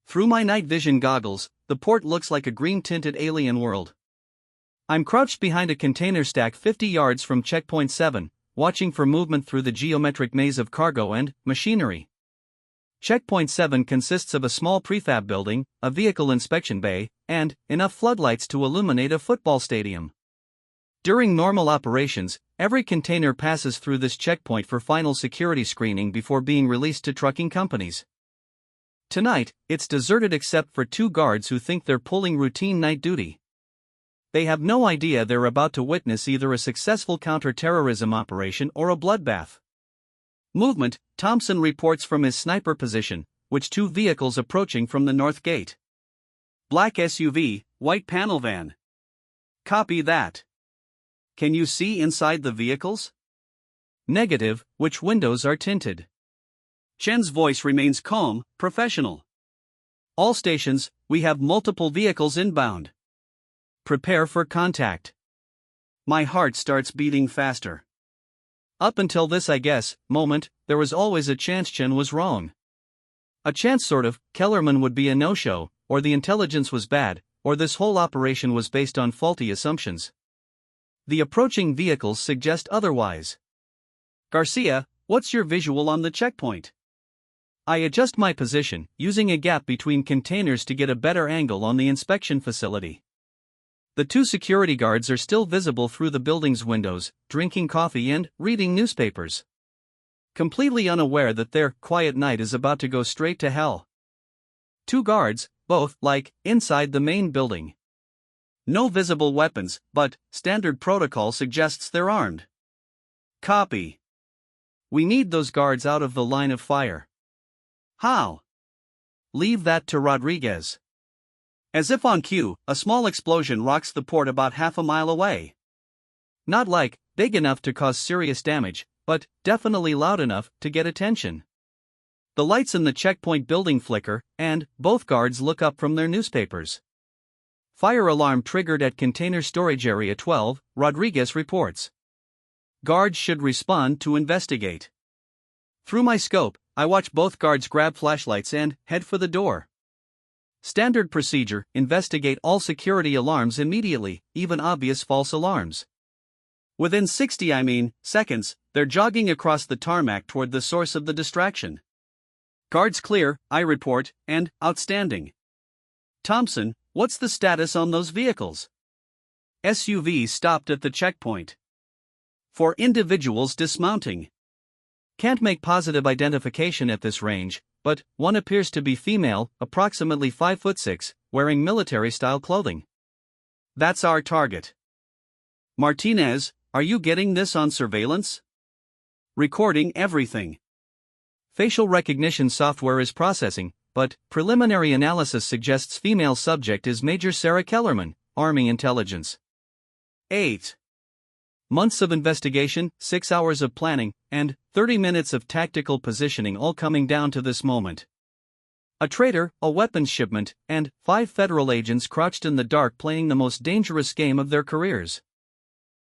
Through my night vision goggles, the port looks like a green-tinted alien world. I'm crouched behind a container stack 50 yards from checkpoint 7, watching for movement through the geometric maze of cargo and machinery. Checkpoint 7 consists of a small prefab building, a vehicle inspection bay, and enough floodlights to illuminate a football stadium. During normal operations, every container passes through this checkpoint for final security screening before being released to trucking companies. Tonight, it's deserted except for 2 guards who think they're pulling routine night duty. They have no idea they're about to witness either a successful counter-terrorism operation or a bloodbath. Movement, Thompson reports from his sniper position, which 2 vehicles approaching from the north gate. Black SUV, white panel van. Copy that. Can you see inside the vehicles? Negative, which windows are tinted? Chen's voice remains calm, professional. All stations, we have multiple vehicles inbound. Prepare for contact. My heart starts beating faster. Up until this moment, there was always a chance Chen was wrong. A chance sort of, Kellerman would be a no-show, or the intelligence was bad, or this whole operation was based on faulty assumptions. The approaching vehicles suggest otherwise. Garcia, what's your visual on the checkpoint? I adjust my position, using a gap between containers to get a better angle on the inspection facility. The two security guards are still visible through the building's windows, drinking coffee and reading newspapers. Completely unaware that their quiet night is about to go straight to hell. Two guards, both, inside the main building. No visible weapons, but standard protocol suggests they're armed. Copy. We need those guards out of the line of fire. How? Leave that to Rodriguez. As if on cue, a small explosion rocks the port about half a mile away. Not big enough to cause serious damage, but definitely loud enough to get attention. The lights in the checkpoint building flicker, and both guards look up from their newspapers. Fire alarm triggered at Container Storage Area 12, Rodriguez reports. Guards should respond to investigate. Through my scope, I watch both guards grab flashlights and head for the door. Standard procedure, investigate all security alarms immediately, even obvious false alarms. Within 60 seconds, they're jogging across the tarmac toward the source of the distraction. Guards clear, I report, and outstanding. Thompson, what's the status on those vehicles? SUV stopped at the checkpoint. 4 individuals dismounting. Can't make positive identification at this range, but one appears to be female, approximately 5'6", wearing military-style clothing. That's our target. Martinez, are you getting this on surveillance? Recording everything. Facial recognition software is processing, but preliminary analysis suggests female subject is Major Sarah Kellerman, Army Intelligence. 8 months of investigation, 6 hours of planning, and 30 minutes of tactical positioning all coming down to this moment. A traitor, a weapons shipment, and 5 federal agents crouched in the dark playing the most dangerous game of their careers.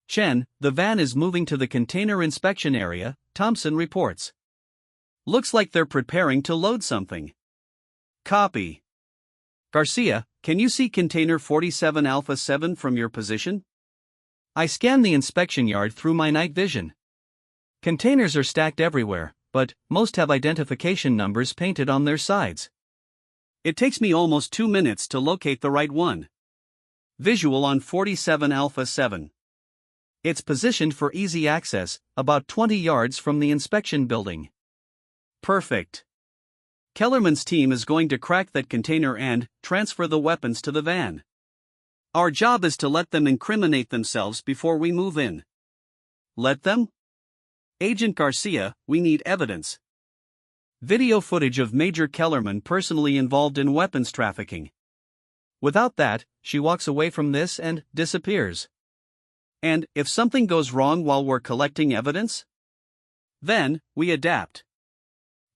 Chen, the van is moving to the container inspection area, Thompson reports. Looks like they're preparing to load something. Copy. Garcia, can you see container 47 Alpha 7 from your position? I scan the inspection yard through my night vision. Containers are stacked everywhere, but most have identification numbers painted on their sides. It takes me almost 2 minutes to locate the right one. Visual on 47 Alpha 7. It's positioned for easy access, about 20 yards from the inspection building. Perfect. Kellerman's team is going to crack that container and transfer the weapons to the van. Our job is to let them incriminate themselves before we move in. Let them? Agent Garcia, we need evidence. Video footage of Major Kellerman personally involved in weapons trafficking. Without that, she walks away from this and disappears. And if something goes wrong while we're collecting evidence? Then, we adapt.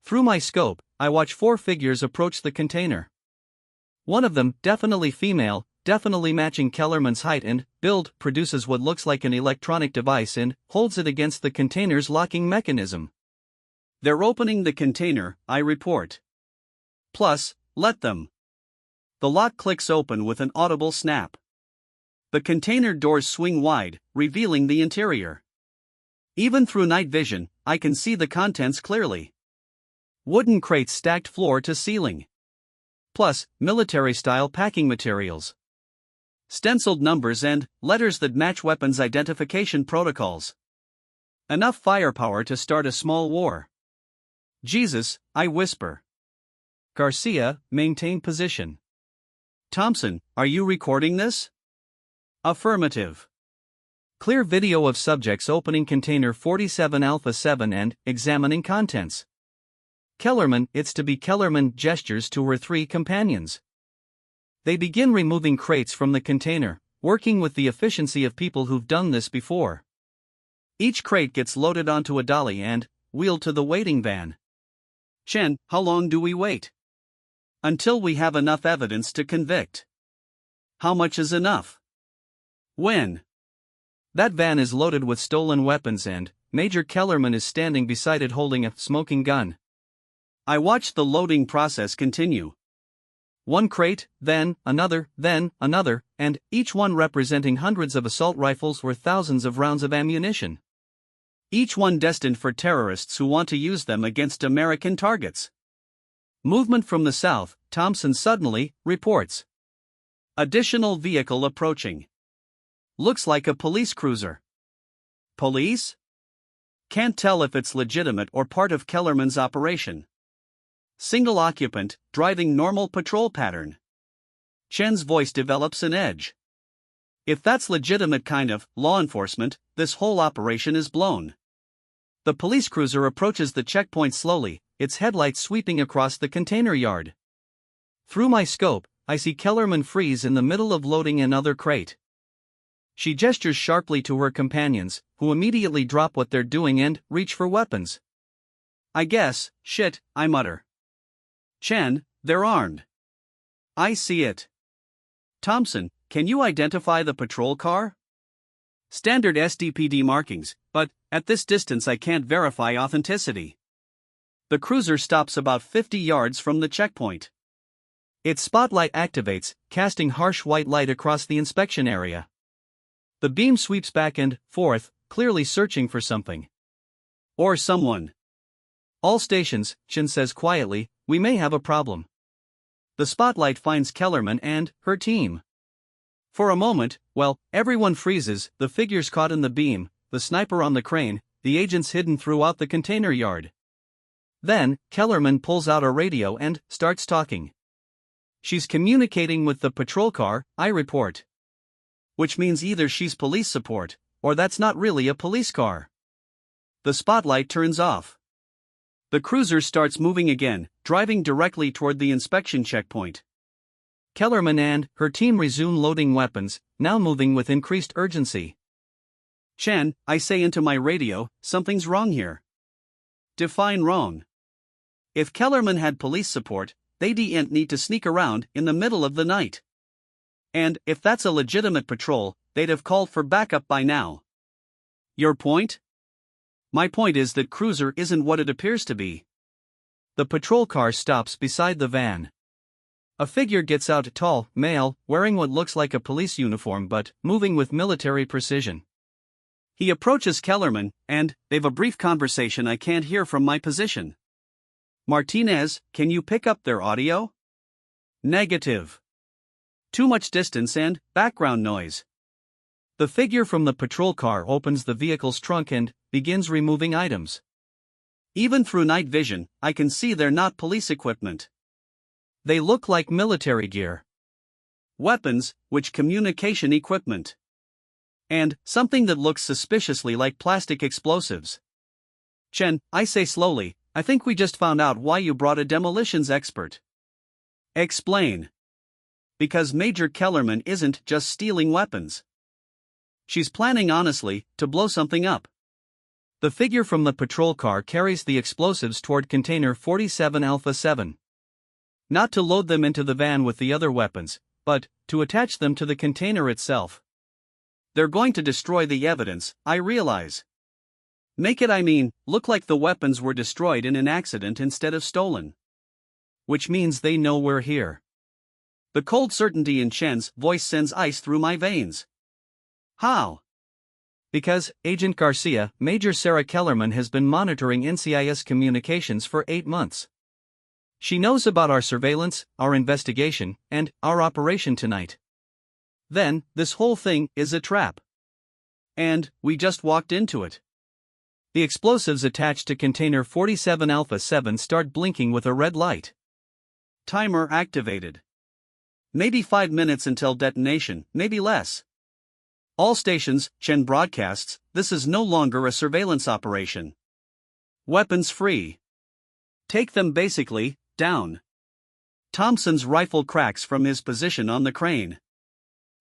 Through my scope, I watch 4 figures approach the container. One of them, definitely female, definitely matching Kellerman's height and build, produces what looks like an electronic device and holds it against the container's locking mechanism. They're opening the container, I report. Plus, let them. The lock clicks open with an audible snap. The container doors swing wide, revealing the interior. Even through night vision, I can see the contents clearly. Wooden crates stacked floor to ceiling. Plus, military-style packing materials. Stenciled numbers and letters that match weapons identification protocols. Enough firepower to start a small war. Jesus, I whisper. Garcia, maintain position. Thompson, are you recording this? Affirmative. Clear video of subjects opening container 47 Alpha 7 and examining contents. Kellerman, it's to be Kellerman, gestures to her 3 companions. They begin removing crates from the container, working with the efficiency of people who've done this before. Each crate gets loaded onto a dolly and wheeled to the waiting van. Chen, how long do we wait? Until we have enough evidence to convict. How much is enough? When? That van is loaded with stolen weapons and Major Kellerman is standing beside it holding a smoking gun. I watch the loading process continue. One crate, then another, and each one representing hundreds of assault rifles worth thousands of rounds of ammunition. Each one destined for terrorists who want to use them against American targets. Movement from the south, Thompson suddenly reports. Additional vehicle approaching. Looks like a police cruiser. Police? Can't tell if it's legitimate or part of Kellerman's operation. Single occupant, driving normal patrol pattern. Chen's voice develops an edge. If that's legitimate kind of law enforcement, this whole operation is blown. The police cruiser approaches the checkpoint slowly, its headlights sweeping across the container yard. Through my scope, I see Kellerman freeze in the middle of loading another crate. She gestures sharply to her companions, who immediately drop what they're doing and reach for weapons. I guess, shit, I mutter. Chen, they're armed. I see it. Thompson, can you identify the patrol car? Standard SDPD markings, but at this distance I can't verify authenticity. The cruiser stops about 50 yards from the checkpoint. Its spotlight activates, casting harsh white light across the inspection area. The beam sweeps back and forth, clearly searching for something. Or someone. All stations, Chen says quietly, we may have a problem. The spotlight finds Kellerman and her team. For a moment, everyone freezes, the figures caught in the beam, the sniper on the crane, the agents hidden throughout the container yard. Then, Kellerman pulls out a radio and starts talking. She's communicating with the patrol car, I report. Which means either she's police support, or that's not really a police car. The spotlight turns off. The cruiser starts moving again, driving directly toward the inspection checkpoint. Kellerman and her team resume loading weapons, now moving with increased urgency. Chen, I say into my radio, something's wrong here. Define wrong. If Kellerman had police support, they didn't need to sneak around in the middle of the night. And if that's a legitimate patrol, they'd have called for backup by now. Your point? My point is that cruiser isn't what it appears to be. The patrol car stops beside the van. A figure gets out, tall, male, wearing what looks like a police uniform but moving with military precision. He approaches Kellerman, and they've a brief conversation I can't hear from my position. Martinez, can you pick up their audio? Negative. Too much distance and background noise. The figure from the patrol car opens the vehicle's trunk and begins removing items. Even through night vision, I can see they're not police equipment. They look like military gear. Weapons, which communication equipment. And something that looks suspiciously like plastic explosives. Chen, I say slowly, I think we just found out why you brought a demolitions expert. Explain. Because Major Kellerman isn't just stealing weapons. She's planning honestly to blow something up. The figure from the patrol car carries the explosives toward container 47 Alpha 7. Not to load them into the van with the other weapons, but to attach them to the container itself. They're going to destroy the evidence, I realize. Make it, look like the weapons were destroyed in an accident instead of stolen. Which means they know we're here. The cold certainty in Chen's voice sends ice through my veins. How? Because, Agent Garcia, Major Sarah Kellerman has been monitoring NCIS communications for 8 months. She knows about our surveillance, our investigation, and our operation tonight. Then, this whole thing is a trap. And we just walked into it. The explosives attached to container 47 Alpha 7 start blinking with a red light. Timer activated. Maybe 5 minutes until detonation, maybe less. All stations, Chen broadcasts, this is no longer a surveillance operation. Weapons free. Take them basically, down. Thompson's rifle cracks from his position on the crane.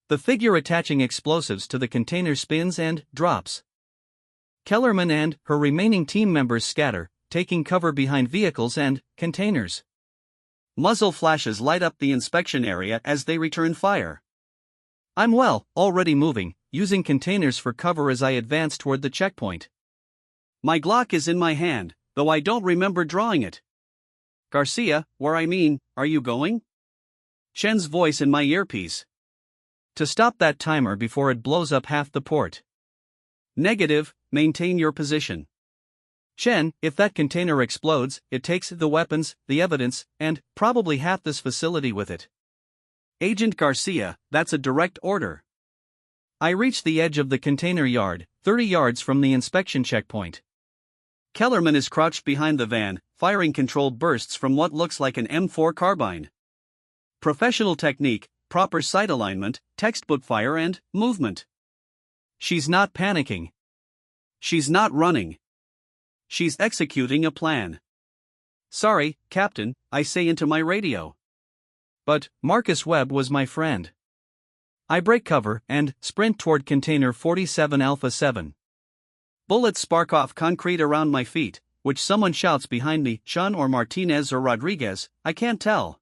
The figure attaching explosives to the container spins and drops. Kellerman and her remaining team members scatter, taking cover behind vehicles and containers. Muzzle flashes light up the inspection area as they return fire. I'm already moving, using containers for cover as I advance toward the checkpoint. My Glock is in my hand, though I don't remember drawing it. Garcia, are you going? Chen's voice in my earpiece. To stop that timer before it blows up half the port. Negative, maintain your position. Chen, if that container explodes, it takes the weapons, the evidence, and probably half this facility with it. Agent Garcia, that's a direct order. I reach the edge of the container yard, 30 yards from the inspection checkpoint. Kellerman is crouched behind the van, firing controlled bursts from what looks like an M4 carbine. Professional technique, proper sight alignment, textbook fire and movement. She's not panicking. She's not running. She's executing a plan. Sorry, Captain, I say into my radio. But Marcus Webb was my friend. I break cover and sprint toward container 47 Alpha 7. Bullets spark off concrete around my feet, which someone shouts behind me, Chun or Martinez or Rodriguez, I can't tell.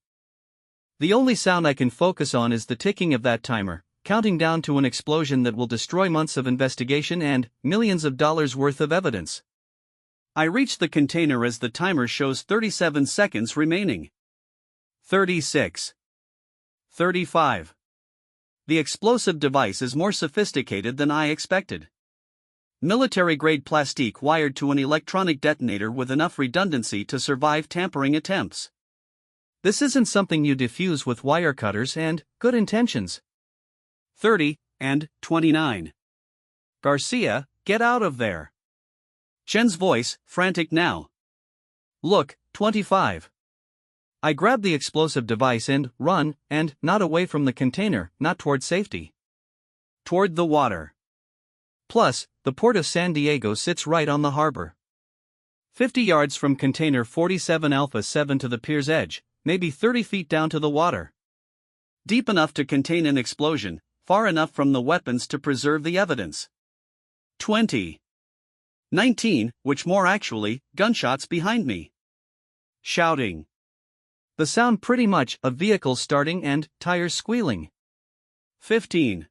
The only sound I can focus on is the ticking of that timer, counting down to an explosion that will destroy months of investigation and millions of dollars worth of evidence. I reach the container as the timer shows 37 seconds remaining. 36. 35. The explosive device is more sophisticated than I expected. Military-grade plastique wired to an electronic detonator with enough redundancy to survive tampering attempts. This isn't something you defuse with wire cutters and good intentions. 30 and 29. Garcia, get out of there. Chen's voice, frantic now. Look, 25. I grab the explosive device and run, and not away from the container, not toward safety. Toward the water. Plus, the port of San Diego sits right on the harbor. 50 yards from container 47 Alpha 7 to the pier's edge, maybe 30 feet down to the water. Deep enough to contain an explosion, far enough from the weapons to preserve the evidence. 20. 19, which more actually, gunshots behind me. Shouting. The sound pretty much of vehicles starting and tires squealing. 15.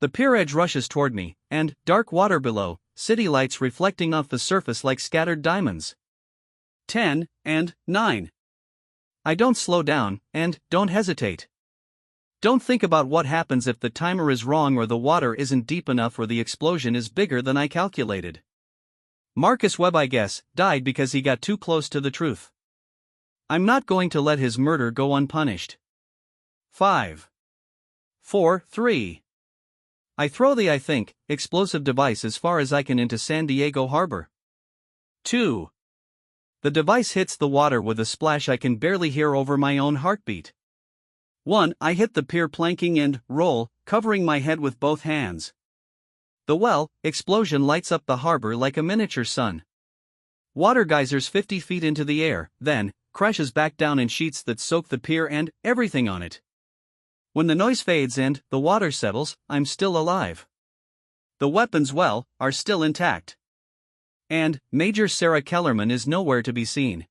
The pier edge rushes toward me, and dark water below, city lights reflecting off the surface like scattered diamonds. 10 and 9. I don't slow down, and don't hesitate. Don't think about what happens if the timer is wrong or the water isn't deep enough or the explosion is bigger than I calculated. Marcus Webb, I guess, died because he got too close to the truth. I'm not going to let his murder go unpunished. 5. 4, 3. I throw the, I think, explosive device as far as I can into San Diego Harbor. 2. The device hits the water with a splash I can barely hear over my own heartbeat. 1. I hit the pier planking and roll, covering my head with both hands. The explosion lights up the harbor like a miniature sun. Water geysers 50 feet into the air, then crashes back down in sheets that soak the pier and everything on it. When the noise fades and the water settles, I'm still alive. The weapons, are still intact. And Major Sarah Kellerman is nowhere to be seen.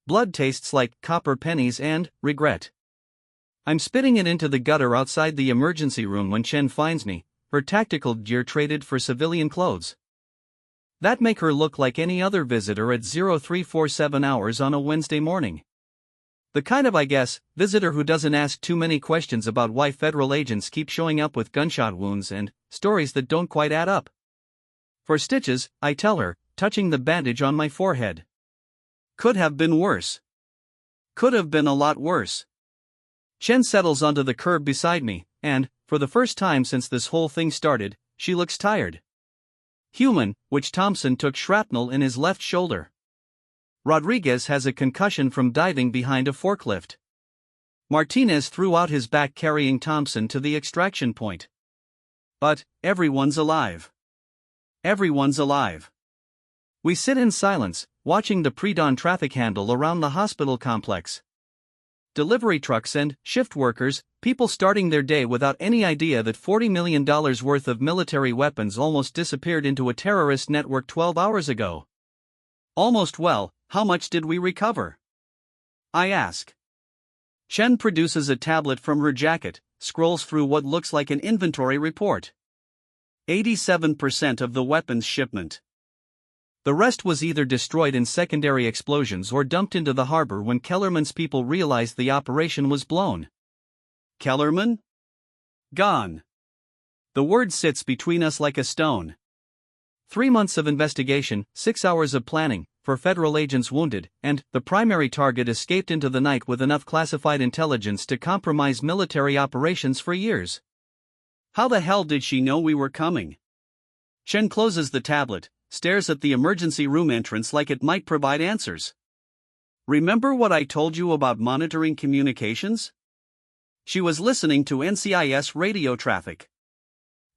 Blood tastes like copper pennies and regret. I'm spitting it into the gutter outside the emergency room when Chen finds me, her tactical gear traded for civilian clothes. That make her look like any other visitor at 0347 hours on a Wednesday morning. The kind of, visitor who doesn't ask too many questions about why federal agents keep showing up with gunshot wounds and stories that don't quite add up. For stitches, I tell her, touching the bandage on my forehead. Could have been worse. Could have been a lot worse. Chen settles onto the curb beside me, and, for the first time since this whole thing started, she looks tired. Human, which Thompson took shrapnel in his left shoulder. Rodriguez has a concussion from diving behind a forklift. Martinez threw out his back carrying Thompson to the extraction point. But, everyone's alive. Everyone's alive. We sit in silence, watching the pre-dawn traffic handle around the hospital complex. delivery trucks and shift workers, people starting their day without any idea that $40 million worth of military weapons almost disappeared into a terrorist network 12 hours ago. Almost. Well, how much did we recover? I ask. Chen produces a tablet from her jacket, scrolls through what looks like an inventory report. 87% of the weapons shipment. The rest was either destroyed in secondary explosions or dumped into the harbor when Kellerman's people realized the operation was blown. Kellerman? Gone. The word sits between us like a stone. 3 months of investigation, 6 hours of planning, for federal agents wounded, and the primary target escaped into the night with enough classified intelligence to compromise military operations for years. How the hell did she know we were coming? Chen closes the tablet, stares at the emergency room entrance like it might provide answers. Remember what I told you about monitoring communications? She was listening to NCIS radio traffic.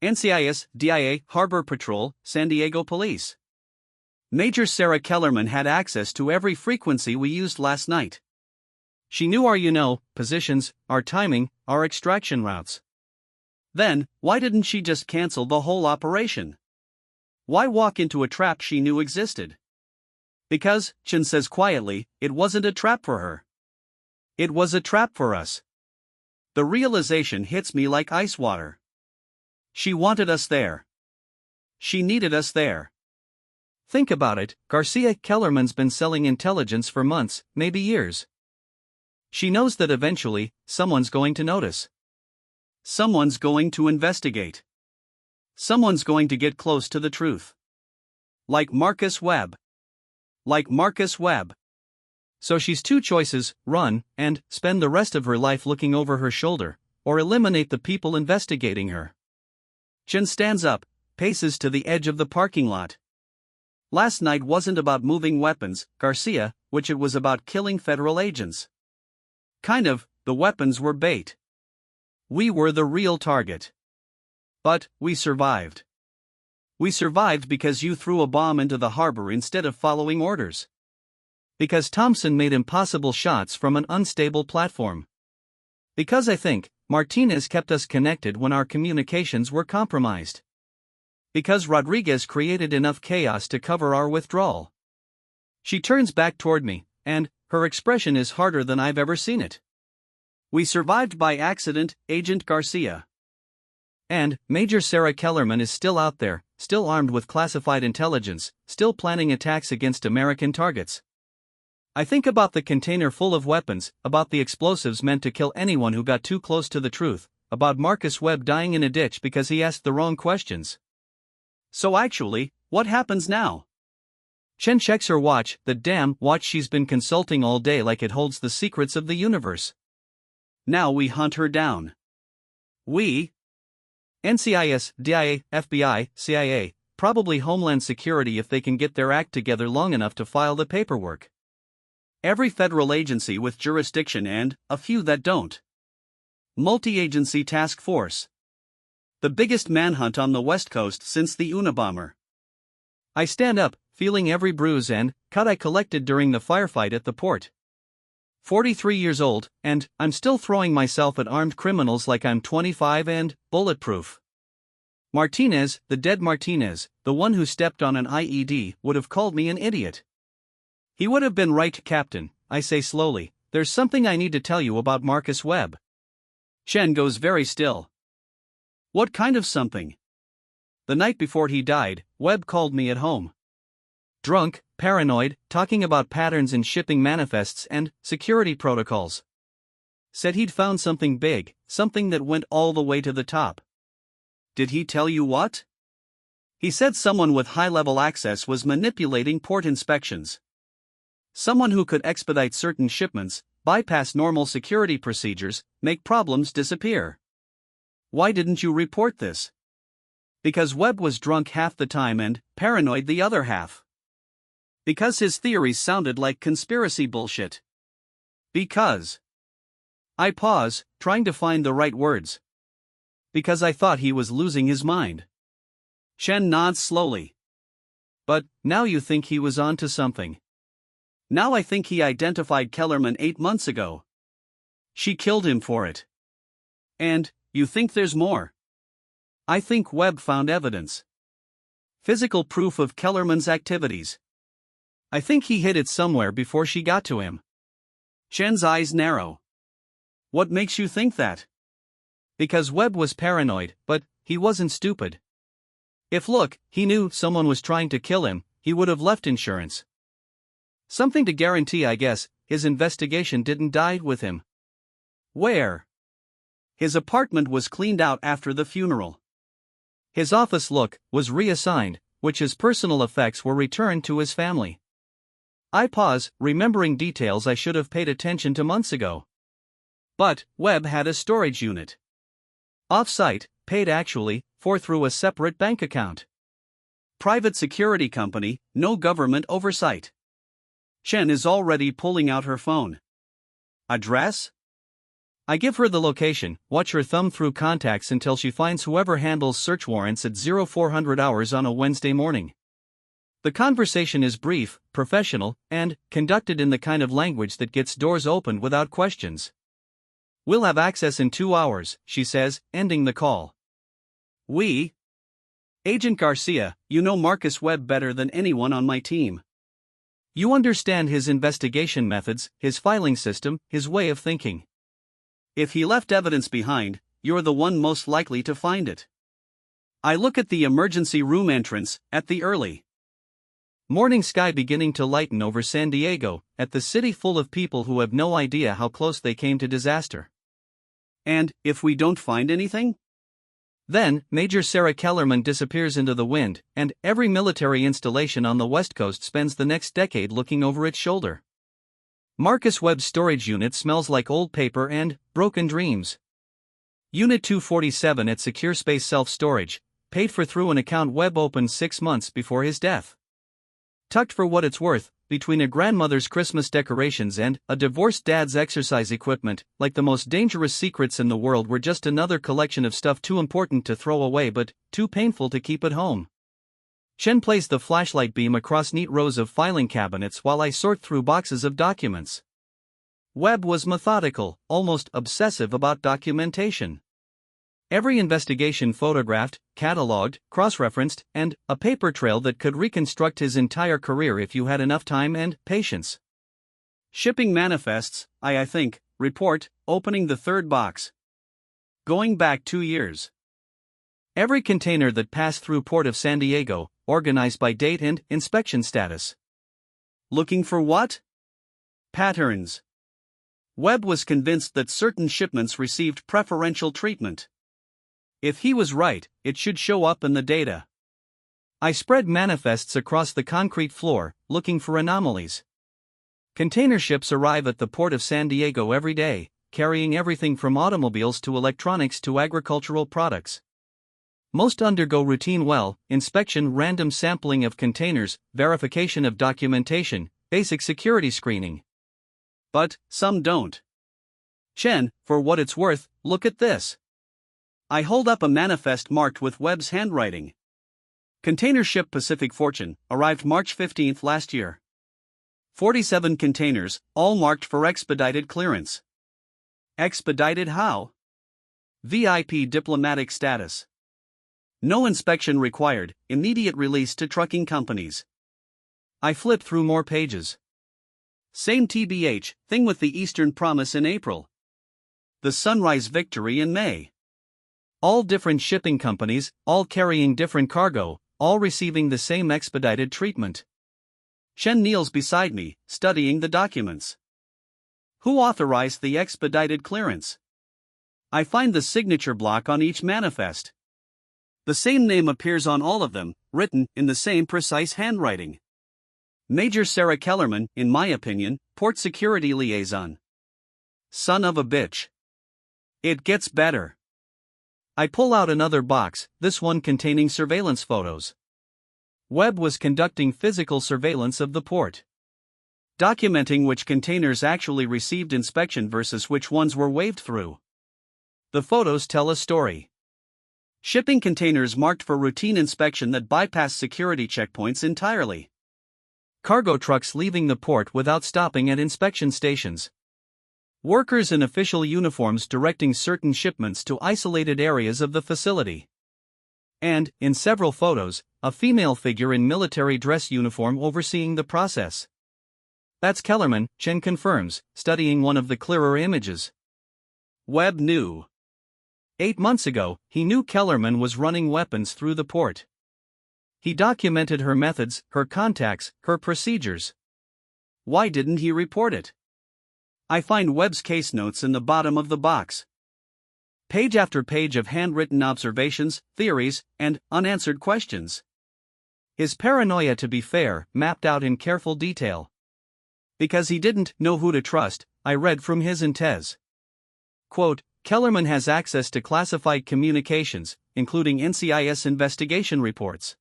NCIS, DIA, Harbor Patrol, San Diego Police. Major Sarah Kellerman had access to every frequency we used last night. She knew our positions, our timing, our extraction routes. Then, why didn't she just cancel the whole operation? Why walk into a trap she knew existed? Because, Chen says quietly, it wasn't a trap for her. It was a trap for us. The realization hits me like ice water. She wanted us there. She needed us there. Think about it, Garcia Kellerman's been selling intelligence for months, maybe years. She knows that eventually, someone's going to notice. Someone's going to investigate. Someone's going to get close to the truth. Like Marcus Webb. Like Marcus Webb. So she's two choices: run, and spend the rest of her life looking over her shoulder, or eliminate the people investigating her. Chen stands up, paces to the edge of the parking lot. Last night wasn't about moving weapons, Garcia, which it was about killing federal agents. Kind of, the weapons were bait. We were the real target. But, we survived. We survived because you threw a bomb into the harbor instead of following orders. Because Thompson made impossible shots from an unstable platform. Because I think Martinez kept us connected when our communications were compromised. Because Rodriguez created enough chaos to cover our withdrawal. She turns back toward me, and her expression is harder than I've ever seen it. We survived by accident, Agent Garcia. And Major Sarah Kellerman is still out there, still armed with classified intelligence, still planning attacks against American targets. I think about the container full of weapons, about the explosives meant to kill anyone who got too close to the truth, about Marcus Webb dying in a ditch because he asked the wrong questions. So actually, what happens now? Chen checks her watch, the damn watch she's been consulting all day like it holds the secrets of the universe. Now we hunt her down. We? NCIS, DIA, FBI, CIA, probably Homeland Security if they can get their act together long enough to file the paperwork. Every federal agency with jurisdiction and a few that don't. Multi-agency task force. The biggest manhunt on the West Coast since the Unabomber. I stand up, feeling every bruise and cut I collected during the firefight at the port. 43 years old, and I'm still throwing myself at armed criminals like I'm 25 and bulletproof. Martinez, the dead Martinez, the one who stepped on an IED, would have called me an idiot. He would have been right, Captain, I say slowly. There's something I need to tell you about Marcus Webb. Chen goes very still. What kind of something? The night before he died, Webb called me at home. Drunk, paranoid, talking about patterns in shipping manifests and security protocols. Said he'd found something big, something that went all the way to the top. Did he tell you what? He said someone with high-level access was manipulating port inspections. Someone who could expedite certain shipments, bypass normal security procedures, make problems disappear. Why didn't you report this? Because Webb was drunk half the time and paranoid the other half. Because his theories sounded like conspiracy bullshit. Because. I pause, trying to find the right words. Because I thought he was losing his mind. Chen nods slowly. But, now you think he was on to something. Now I think he identified Kellerman 8 months ago. She killed him for it. And, you think there's more? I think Webb found evidence. Physical proof of Kellerman's activities. I think he hid it somewhere before she got to him. Chen's eyes narrow. What makes you think that? Because Webb was paranoid, but he wasn't stupid. If he knew someone was trying to kill him, he would have left insurance. Something to guarantee, I guess, his investigation didn't die with him. Where? His apartment was cleaned out after the funeral. His office was reassigned, which his personal effects were returned to his family. I pause, remembering details I should have paid attention to months ago. But Webb had a storage unit. Off-site, paid actually, for through a separate bank account. Private security company, no government oversight. Chen is already pulling out her phone. Address? I give her the location, watch her thumb through contacts until she finds whoever handles search warrants at 0400 hours on a Wednesday morning. The conversation is brief, professional, and conducted in the kind of language that gets doors opened without questions. We'll have access in 2 hours, she says, ending the call. We? Agent Garcia, you know Marcus Webb better than anyone on my team. You understand his investigation methods, his filing system, his way of thinking. If he left evidence behind, you're the one most likely to find it. I look at the emergency room entrance, at the early morning sky beginning to lighten over San Diego, at the city full of people who have no idea how close they came to disaster. And, if we don't find anything? Then, Major Sarah Kellerman disappears into the wind, and every military installation on the West Coast spends the next decade looking over its shoulder. Marcus Webb's storage unit smells like old paper and broken dreams. Unit 247 at Secure Space Self-Storage, paid for through an account Webb opened 6 months before his death. Tucked for what it's worth, between a grandmother's Christmas decorations and a divorced dad's exercise equipment, like the most dangerous secrets in the world were just another collection of stuff too important to throw away but too painful to keep at home. Chen plays the flashlight beam across neat rows of filing cabinets while I sort through boxes of documents. Webb was methodical, almost obsessive about documentation. Every investigation photographed, catalogued, cross-referenced, and a paper trail that could reconstruct his entire career if you had enough time and patience. Shipping manifests, I think, report, opening the third box. Going back 2 years. Every container that passed through Port of San Diego, organized by date and inspection status. Looking for what? Patterns. Webb was convinced that certain shipments received preferential treatment. If he was right, it should show up in the data. I spread manifests across the concrete floor, looking for anomalies. Container ships arrive at the Port of San Diego every day, carrying everything from automobiles to electronics to agricultural products. Most undergo routine inspection, random sampling of containers, verification of documentation, basic security screening. But some don't. Chen, for what it's worth, look at this. I hold up a manifest marked with Webb's handwriting. Container ship Pacific Fortune arrived March 15 last year. 47 containers, all marked for expedited clearance. Expedited how? VIP diplomatic status. No inspection required, immediate release to trucking companies. I flip through more pages. Same TBH, thing with the Eastern Promise in April. The Sunrise Victory in May. All different shipping companies, all carrying different cargo, all receiving the same expedited treatment. Chen kneels beside me, studying the documents. Who authorized the expedited clearance? I find the signature block on each manifest. The same name appears on all of them, written in the same precise handwriting. Major Sarah Kellerman, in my opinion, Port Security Liaison. Son of a bitch. It gets better. I pull out another box, this one containing surveillance photos. Webb was conducting physical surveillance of the port. Documenting which containers actually received inspection versus which ones were waved through. The photos tell a story. Shipping containers marked for routine inspection that bypass security checkpoints entirely. Cargo trucks leaving the port without stopping at inspection stations. Workers in official uniforms directing certain shipments to isolated areas of the facility. And, in several photos, a female figure in military dress uniform overseeing the process. That's Kellerman, Chen confirms, studying one of the clearer images. Webb knew. 8 months ago, he knew Kellerman was running weapons through the port. He documented her methods, her contacts, her procedures. Why didn't he report it? I find Webb's case notes in the bottom of the box. Page after page of handwritten observations, theories, and unanswered questions. His paranoia, to be fair, mapped out in careful detail. Because he didn't know who to trust, I read from his and Tez. Quote, Kellerman has access to classified communications, including NCIS investigation reports.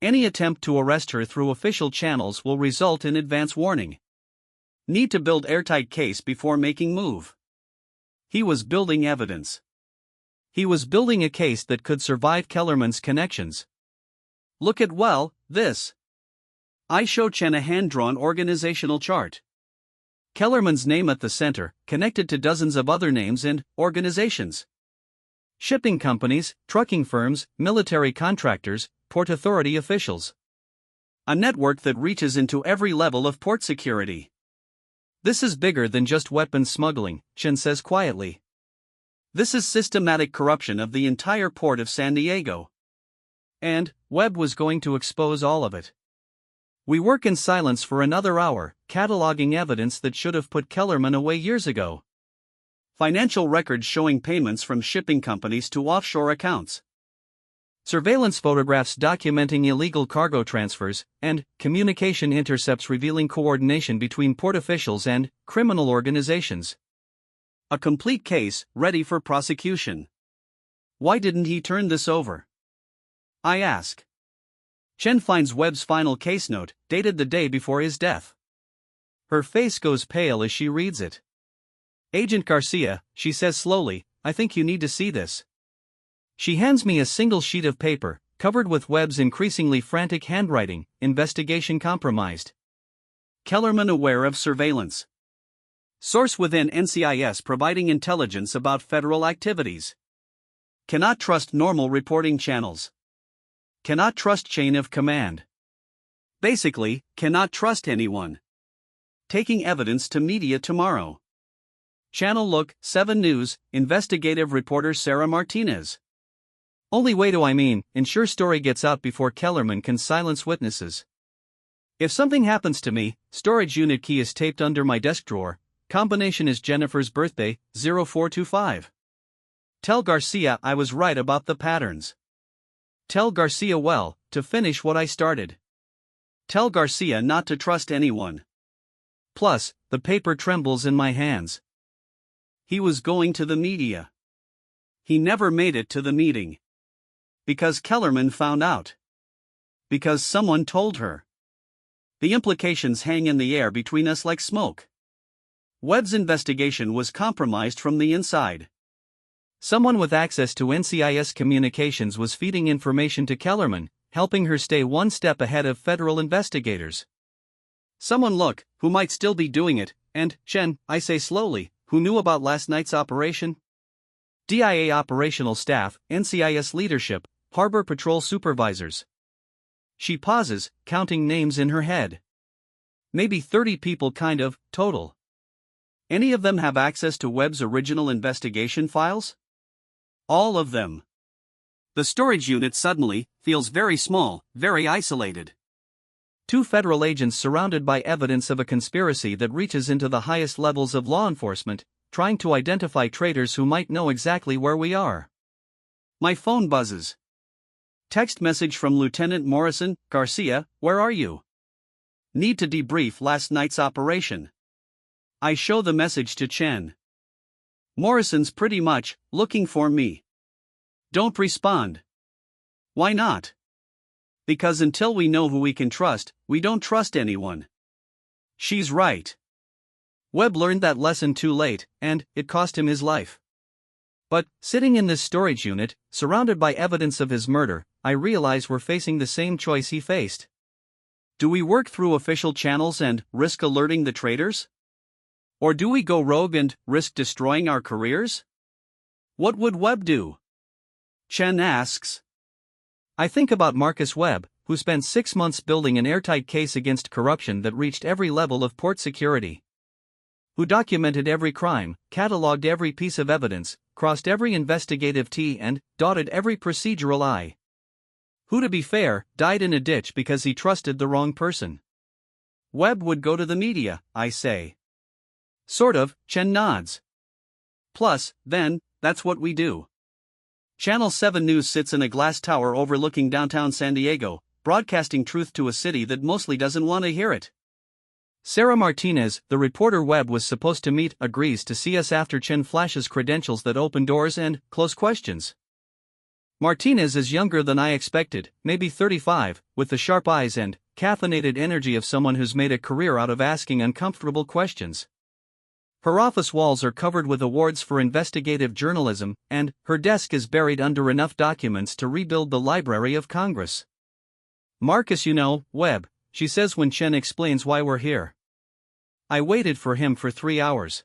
Any attempt to arrest her through official channels will result in advance warning. Need to build airtight case before making move. He was building evidence. He was building a case that could survive Kellerman's connections. Look at, well, this. I show Chen a hand-drawn organizational chart. Kellerman's name at the center, connected to dozens of other names and organizations. Shipping companies, trucking firms, military contractors, port authority officials. A network that reaches into every level of port security. This is bigger than just weapons smuggling, Chen says quietly. This is systematic corruption of the entire port of San Diego. And Webb was going to expose all of it. We work in silence for another hour, cataloging evidence that should have put Kellerman away years ago. Financial records showing payments from shipping companies to offshore accounts. Surveillance photographs documenting illegal cargo transfers, and communication intercepts revealing coordination between port officials and criminal organizations. A complete case, ready for prosecution. Why didn't he turn this over? I ask. Chen finds Webb's final case note, dated the day before his death. Her face goes pale as she reads it. Agent Garcia, she says slowly, I think you need to see this. She hands me a single sheet of paper, covered with Webb's increasingly frantic handwriting, investigation compromised. Kellerman aware of surveillance. Source within NCIS providing intelligence about federal activities. Cannot trust normal reporting channels. Cannot trust chain of command. Basically, cannot trust anyone. Taking evidence to media tomorrow. Channel Look, 7 News, investigative reporter Sarah Martinez. Only way to ensure story gets out before Kellerman can silence witnesses. If something happens to me, storage unit key is taped under my desk drawer, combination is Jennifer's birthday, 0425. Tell Garcia I was right about the patterns. Tell Garcia to finish what I started. Tell Garcia not to trust anyone. Plus, the paper trembles in my hands. He was going to the media. He never made it to the meeting. Because Kellerman found out. Because someone told her. The implications hang in the air between us like smoke. Webb's investigation was compromised from the inside. Someone with access to NCIS communications was feeding information to Kellerman, helping her stay one step ahead of federal investigators. Someone who might still be doing it, and, Chen, I say slowly, who knew about last night's operation? DIA operational staff, NCIS leadership, Harbor Patrol supervisors. She pauses, counting names in her head. Maybe 30 people total. Any of them have access to Webb's original investigation files? All of them. The storage unit suddenly feels very small, very isolated. 2 federal agents surrounded by evidence of a conspiracy that reaches into the highest levels of law enforcement, trying to identify traitors who might know exactly where we are. My phone buzzes. Text message from Lieutenant Morrison, Garcia, where are you? Need to debrief last night's operation. I show the message to Chen. Morrison's pretty much looking for me. Don't respond. Why not? Because until we know who we can trust, we don't trust anyone. She's right. Webb learned that lesson too late, and it cost him his life. But, sitting in this storage unit, surrounded by evidence of his murder, I realize we're facing the same choice he faced. Do we work through official channels and risk alerting the traitors? Or do we go rogue and risk destroying our careers? What would Webb do? Chen asks. I think about Marcus Webb, who spent 6 months building an airtight case against corruption that reached every level of port security. Who documented every crime, catalogued every piece of evidence, crossed every investigative T and dotted every procedural I. Who, to be fair, died in a ditch because he trusted the wrong person. Webb would go to the media, I say. Sort of, Chen nods. Plus, then, that's what we do. Channel 7 News sits in a glass tower overlooking downtown San Diego, broadcasting truth to a city that mostly doesn't want to hear it. Sarah Martinez, the reporter Webb was supposed to meet, agrees to see us after Chen flashes credentials that open doors and close questions. Martinez is younger than I expected, maybe 35, with the sharp eyes and caffeinated energy of someone who's made a career out of asking uncomfortable questions. Her office walls are covered with awards for investigative journalism, and her desk is buried under enough documents to rebuild the Library of Congress. Marcus, Webb, she says when Chen explains why we're here. I waited for him for 3 hours.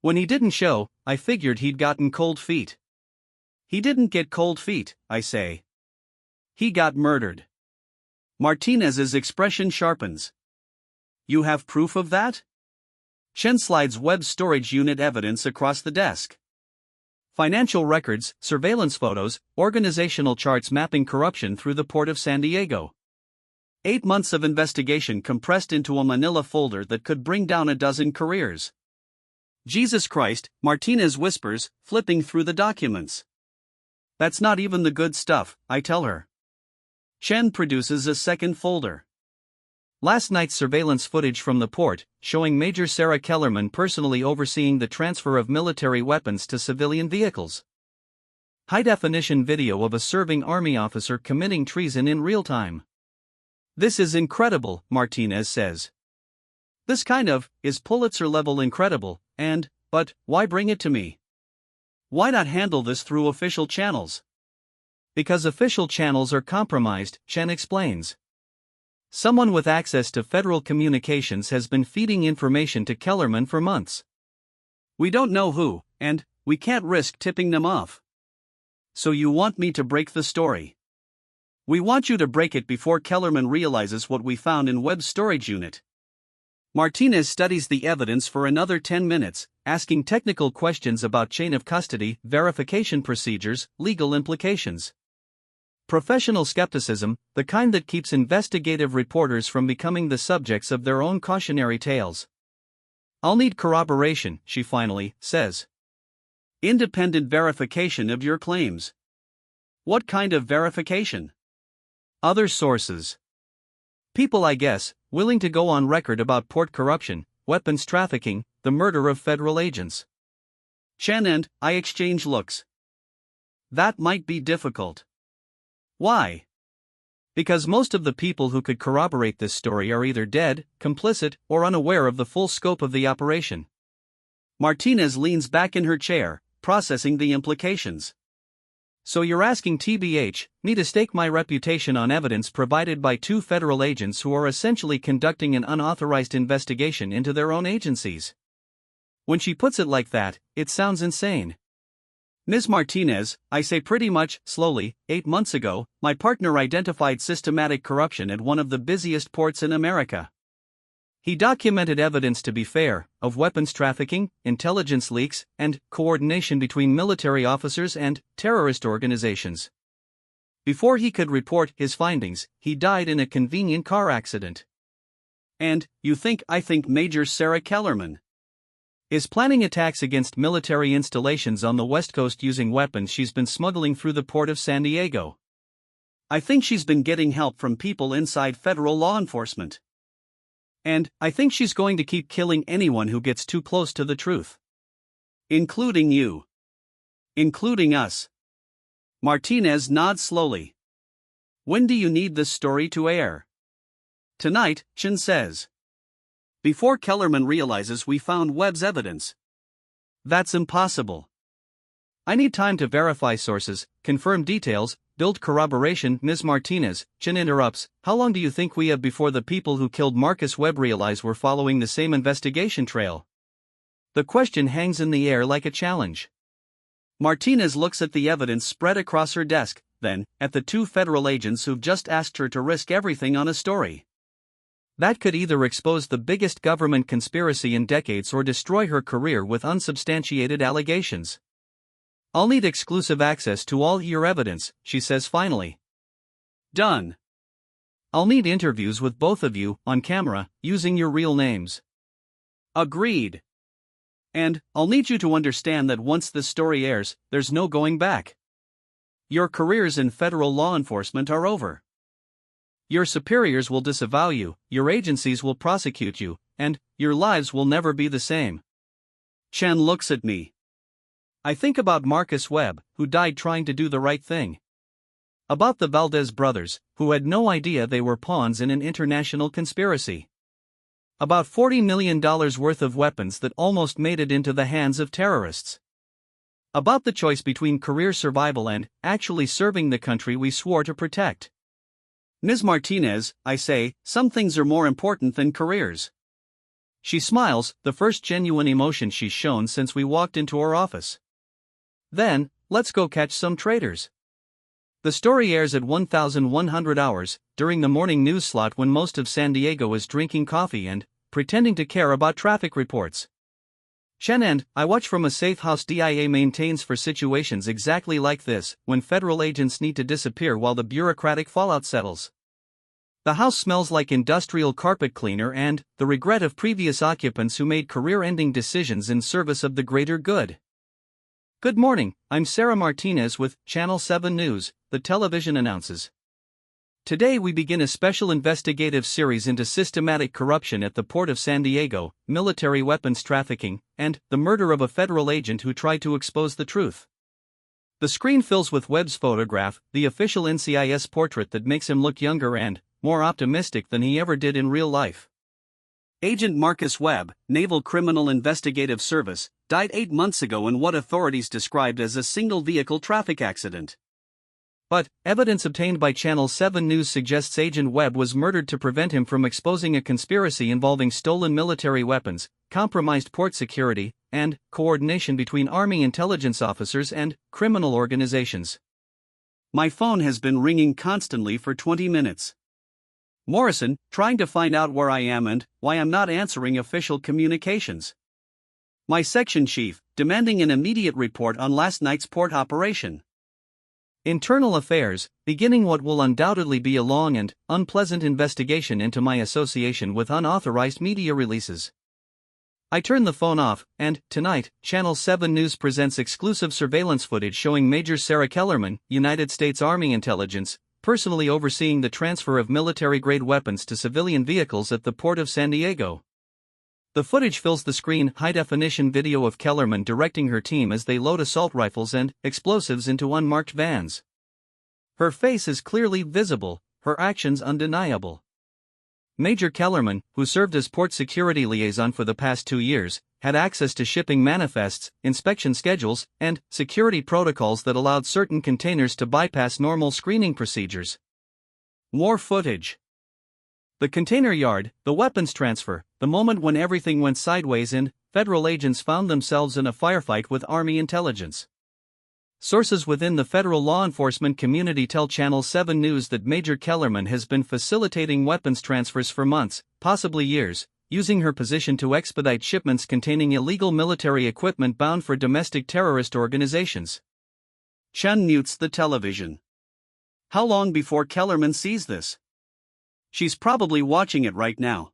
When he didn't show, I figured he'd gotten cold feet. He didn't get cold feet, I say. He got murdered. Martinez's expression sharpens. You have proof of that? Chen slides Webb's storage unit evidence across the desk. Financial records, surveillance photos, organizational charts mapping corruption through the port of San Diego. 8 months of investigation compressed into a manila folder that could bring down a dozen careers. Jesus Christ, Martinez whispers, flipping through the documents. That's not even the good stuff, I tell her. Chen produces a second folder. Last night's surveillance footage from the port, showing Major Sarah Kellerman personally overseeing the transfer of military weapons to civilian vehicles. High-definition video of a serving army officer committing treason in real time. This is incredible, Martinez says. This is Pulitzer-level incredible, but why bring it to me? Why not handle this through official channels? Because official channels are compromised, Chen explains. Someone with access to federal communications has been feeding information to Kellerman for months. We don't know who, and we can't risk tipping them off. So you want me to break the story? We want you to break it before Kellerman realizes what we found in Webb's storage unit. Martinez studies the evidence for another 10 minutes, asking technical questions about chain of custody, verification procedures, legal implications. Professional skepticism, the kind that keeps investigative reporters from becoming the subjects of their own cautionary tales. I'll need corroboration, she finally says. Independent verification of your claims. What kind of verification? Other sources. People, I guess, willing to go on record about port corruption, weapons trafficking, the murder of federal agents. Chen and I exchange looks. That might be difficult. Why? Because most of the people who could corroborate this story are either dead, complicit, or unaware of the full scope of the operation. Martinez leans back in her chair, processing the implications. So you're asking me to stake my reputation on evidence provided by 2 federal agents who are essentially conducting an unauthorized investigation into their own agencies. When she puts it like that, it sounds insane. Ms. Martinez, I say pretty much, slowly, 8 months ago, my partner identified systematic corruption at one of the busiest ports in America. He documented evidence, to be fair, of weapons trafficking, intelligence leaks, and coordination between military officers and terrorist organizations. Before he could report his findings, he died in a convenient car accident. And, I think Major Sarah Kellerman is planning attacks against military installations on the West Coast using weapons she's been smuggling through the port of San Diego. I think she's been getting help from people inside federal law enforcement. And I think she's going to keep killing anyone who gets too close to the truth. Including you. Including us. Martinez nods slowly. When do you need this story to air? Tonight, Chen says. Before Kellerman realizes we found Webb's evidence. That's impossible. I need time to verify sources, confirm details, build corroboration. Ms. Martinez, Chen interrupts, how long do you think we have before the people who killed Marcus Webb realize we're following the same investigation trail? The question hangs in the air like a challenge. Martinez looks at the evidence spread across her desk, then, at the two federal agents who've just asked her to risk everything on a story that could either expose the biggest government conspiracy in decades or destroy her career with unsubstantiated allegations. "I'll need exclusive access to all your evidence," she says finally. "Done. I'll need interviews with both of you, on camera, using your real names." "Agreed. And, I'll need you to understand that once this story airs, there's no going back. Your careers in federal law enforcement are over. Your superiors will disavow you, your agencies will prosecute you, and your lives will never be the same." Chen looks at me. I think about Marcus Webb, who died trying to do the right thing. About the Valdez brothers, who had no idea they were pawns in an international conspiracy. About $40 million worth of weapons that almost made it into the hands of terrorists. About the choice between career survival and actually serving the country we swore to protect. "Ms. Martinez," I say, "some things are more important than careers." She smiles, the first genuine emotion she's shown since we walked into her office. "Then, let's go catch some traitors." The story airs at 1100 hours, during the morning news slot when most of San Diego is drinking coffee and pretending to care about traffic reports. Chen and I watch from a safe house DIA maintains for situations exactly like this, when federal agents need to disappear while the bureaucratic fallout settles. The house smells like industrial carpet cleaner and the regret of previous occupants who made career-ending decisions in service of the greater good. "Good morning, I'm Sarah Martinez with Channel 7 News," the television announces. "Today we begin a special investigative series into systematic corruption at the Port of San Diego, military weapons trafficking, and the murder of a federal agent who tried to expose the truth." The screen fills with Webb's photograph, the official NCIS portrait that makes him look younger and more optimistic than he ever did in real life. Agent Marcus Webb, Naval Criminal Investigative Service, died 8 months ago in what authorities described as a single-vehicle traffic accident. But, evidence obtained by Channel 7 News suggests Agent Webb was murdered to prevent him from exposing a conspiracy involving stolen military weapons, compromised port security, and coordination between Army intelligence officers and criminal organizations. My phone has been ringing constantly for 20 minutes. Morrison, trying to find out where I am and why I'm not answering official communications. My section chief, demanding an immediate report on last night's port operation. Internal Affairs, beginning what will undoubtedly be a long and unpleasant investigation into my association with unauthorized media releases. I turn the phone off, and tonight, Channel 7 News presents exclusive surveillance footage showing Major Sarah Kellerman, United States Army Intelligence, personally overseeing the transfer of military-grade weapons to civilian vehicles at the Port of San Diego. The footage fills the screen, high-definition video of Kellerman directing her team as they load assault rifles and explosives into unmarked vans. Her face is clearly visible, her actions undeniable. Major Kellerman, who served as port security liaison for the past 2 years, had access to shipping manifests, inspection schedules, and security protocols that allowed certain containers to bypass normal screening procedures. More footage. The container yard, the weapons transfer, the moment when everything went sideways and federal agents found themselves in a firefight with Army intelligence. Sources within the federal law enforcement community tell Channel 7 News that Major Kellerman has been facilitating weapons transfers for months, possibly years, using her position to expedite shipments containing illegal military equipment bound for domestic terrorist organizations. Chen mutes the television. How long before Kellerman sees this? She's probably watching it right now.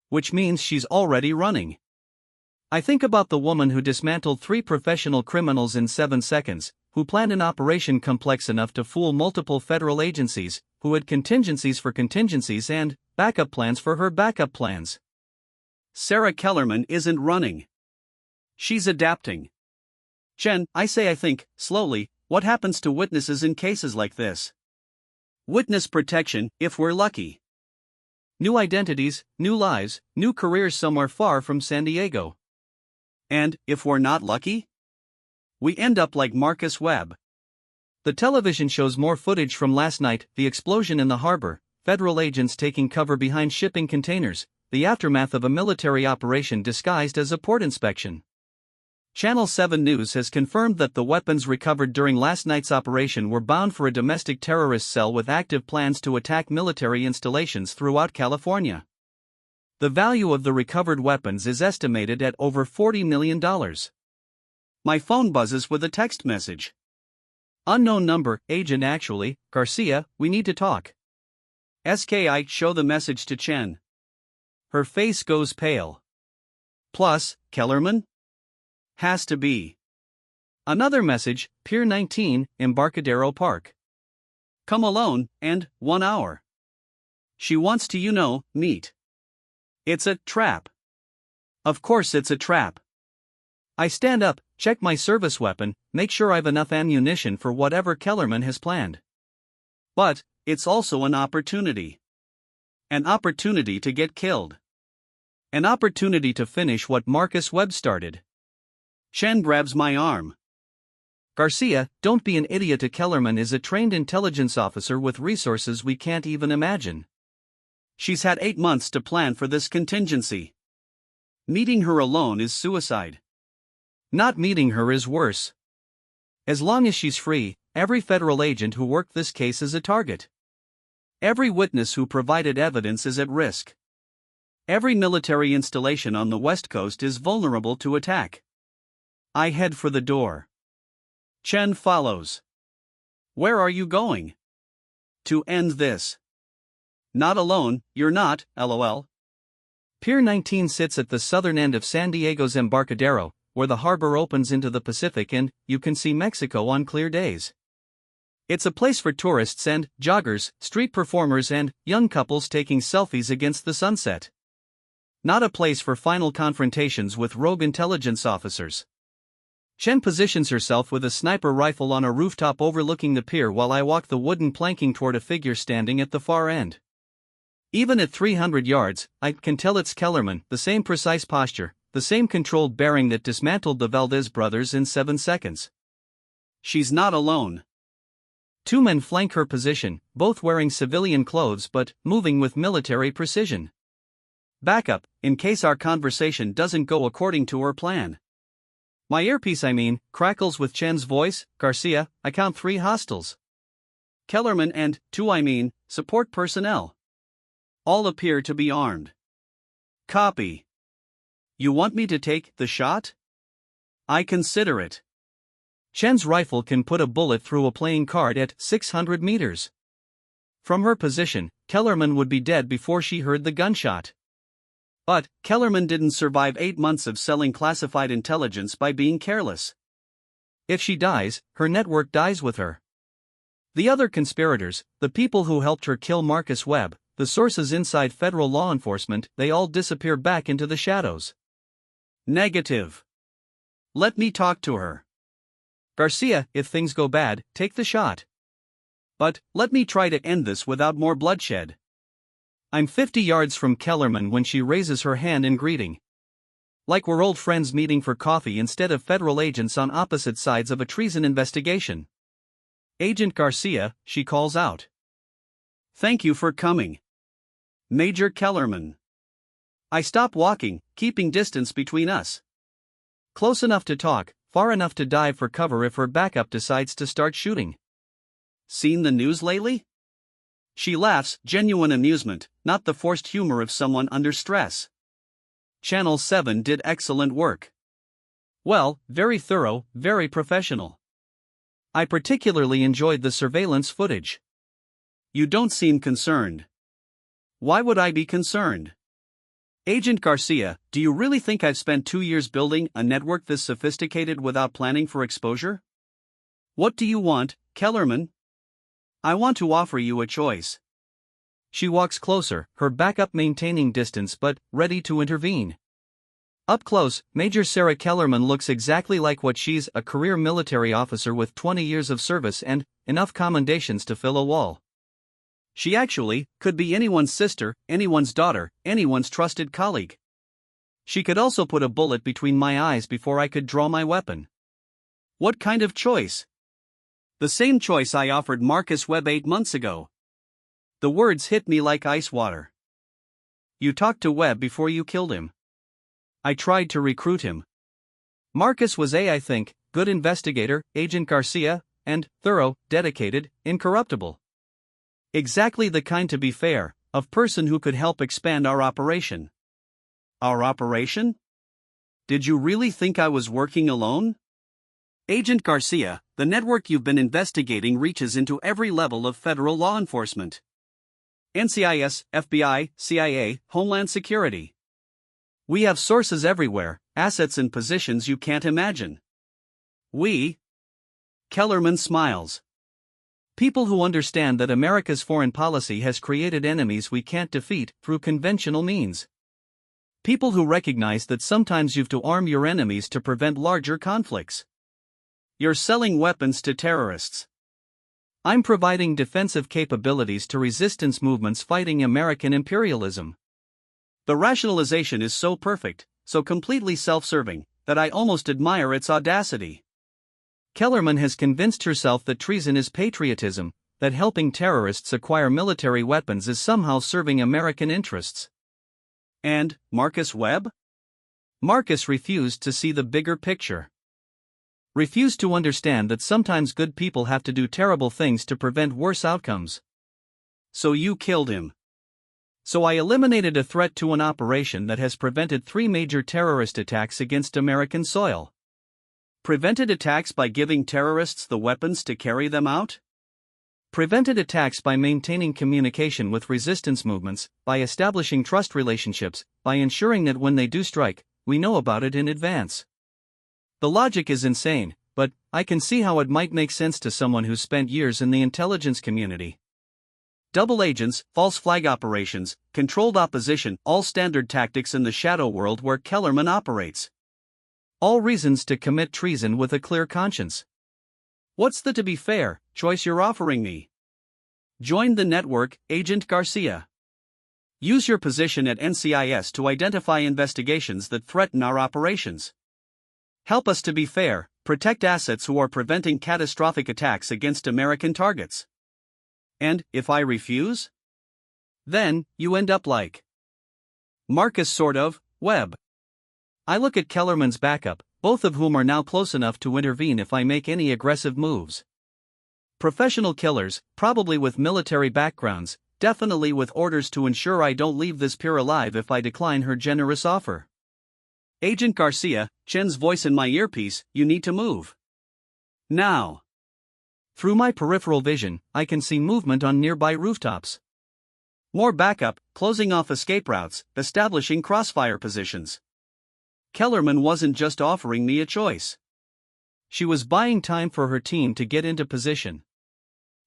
Which means she's already running. I think about the woman who dismantled 3 professional criminals in 7 seconds, who planned an operation complex enough to fool multiple federal agencies, who had contingencies for contingencies and backup plans for her backup plans. Sarah Kellerman isn't running. She's adapting. Chen, I think, slowly, what happens to witnesses in cases like this? Witness protection, if we're lucky. New identities, new lives, new careers somewhere far from San Diego. And, if we're not lucky? We end up like Marcus Webb. The television shows more footage from last night, the explosion in the harbor, federal agents taking cover behind shipping containers, the aftermath of a military operation disguised as a port inspection. Channel 7 News has confirmed that the weapons recovered during last night's operation were bound for a domestic terrorist cell with active plans to attack military installations throughout California. The value of the recovered weapons is estimated at over $40 million. My phone buzzes with a text message. Unknown number, agent actually, Garcia, we need to talk. I show the message to Chen. Her face goes pale. Plus, Kellerman? Has to be. Another message, Pier 19, Embarcadero Park. Come alone, and 1 hour. She wants to, meet. It's a trap. Of course it's a trap. I stand up, check my service weapon, make sure I've enough ammunition for whatever Kellerman has planned. But, it's also an opportunity. An opportunity to get killed. An opportunity to finish what Marcus Webb started. Chen grabs my arm. Garcia, don't be an idiot. Kellerman is a trained intelligence officer with resources we can't even imagine. She's had 8 months to plan for this contingency. Meeting her alone is suicide. Not meeting her is worse. As long as she's free, every federal agent who worked this case is a target. Every witness who provided evidence is at risk. Every military installation on the West Coast is vulnerable to attack. I head for the door. Chen follows. Where are you going? To end this. Not alone, you're not, lol. Pier 19 sits at the southern end of San Diego's Embarcadero, where the harbor opens into the Pacific and you can see Mexico on clear days. It's a place for tourists and joggers, street performers and young couples taking selfies against the sunset. Not a place for final confrontations with rogue intelligence officers. Chen positions herself with a sniper rifle on a rooftop overlooking the pier while I walk the wooden planking toward a figure standing at the far end. Even at 300 yards, I can tell it's Kellerman, the same precise posture, the same controlled bearing that dismantled the Valdez brothers in 7 seconds. She's not alone. 2 men flank her position, both wearing civilian clothes but moving with military precision. Backup, in case our conversation doesn't go according to our plan. My earpiece, crackles with Chen's voice. Garcia, I count 3 hostiles. Kellerman and 2 support personnel. All appear to be armed. Copy. You want me to take the shot? I consider it. Chen's rifle can put a bullet through a playing card at 600 meters. From her position, Kellerman would be dead before she heard the gunshot. But Kellerman didn't survive 8 months of selling classified intelligence by being careless. If she dies, her network dies with her. The other conspirators, the people who helped her kill Marcus Webb, the sources inside federal law enforcement, they all disappear back into the shadows. Negative. Let me talk to her. Garcia, if things go bad, take the shot. But let me try to end this without more bloodshed. I'm 50 yards from Kellerman when she raises her hand in greeting. Like we're old friends meeting for coffee instead of federal agents on opposite sides of a treason investigation. Agent Garcia, she calls out. Thank you for coming. Major Kellerman. I stop walking, keeping distance between us. Close enough to talk, far enough to dive for cover if her backup decides to start shooting. Seen the news lately? She laughs, genuine amusement, not the forced humor of someone under stress. Channel 7 did excellent work. Well, very thorough, very professional. I particularly enjoyed the surveillance footage. You don't seem concerned. Why would I be concerned? Agent Garcia, do you really think I've spent 2 years building a network this sophisticated without planning for exposure? What do you want, Kellerman? I want to offer you a choice. She walks closer, her backup maintaining distance but ready to intervene. Up close, Major Sarah Kellerman looks exactly like what she's, a career military officer with 20 years of service and enough commendations to fill a wall. She actually could be anyone's sister, anyone's daughter, anyone's trusted colleague. She could also put a bullet between my eyes before I could draw my weapon. What kind of choice? The same choice I offered Marcus Webb 8 months ago. The words hit me like ice water. You talked to Webb before you killed him. I tried to recruit him. Marcus was I think, good investigator, Agent Garcia, and thorough, dedicated, incorruptible. Exactly the kind, to be fair, of person who could help expand our operation. Our operation? Did you really think I was working alone? Agent Garcia, the network you've been investigating reaches into every level of federal law enforcement. NCIS, FBI, CIA, Homeland Security. We have sources everywhere, assets and positions you can't imagine. We? Kellerman smiles. People who understand that America's foreign policy has created enemies we can't defeat through conventional means. People who recognize that sometimes you've to arm your enemies to prevent larger conflicts. You're selling weapons to terrorists. I'm providing defensive capabilities to resistance movements fighting American imperialism. The rationalization is so perfect, so completely self-serving, that I almost admire its audacity. Kellerman has convinced herself that treason is patriotism, that helping terrorists acquire military weapons is somehow serving American interests. And Marcus Webb? Marcus refused to see the bigger picture. Refused to understand that sometimes good people have to do terrible things to prevent worse outcomes. So you killed him. So I eliminated a threat to an operation that has prevented 3 major terrorist attacks against American soil. Prevented attacks by giving terrorists the weapons to carry them out? Prevented attacks by maintaining communication with resistance movements, by establishing trust relationships, by ensuring that when they do strike, we know about it in advance. The logic is insane, but I can see how it might make sense to someone who's spent years in the intelligence community. Double agents, false flag operations, controlled opposition, all standard tactics in the shadow world where Kellerman operates. All reasons to commit treason with a clear conscience. What's the, to be fair, choice you're offering me? Join the network, Agent Garcia. Use your position at NCIS to identify investigations that threaten our operations. Help us, to be fair, protect assets who are preventing catastrophic attacks against American targets. And, if I refuse? Then, you end up like Marcus, sort of, Webb. I look at Kellerman's backup, both of whom are now close enough to intervene if I make any aggressive moves. Professional killers, probably with military backgrounds, definitely with orders to ensure I don't leave this pier alive if I decline her generous offer. Agent Garcia, Chen's voice in my earpiece, you need to move. Now. Through my peripheral vision, I can see movement on nearby rooftops. More backup, closing off escape routes, establishing crossfire positions. Kellerman wasn't just offering me a choice. She was buying time for her team to get into position.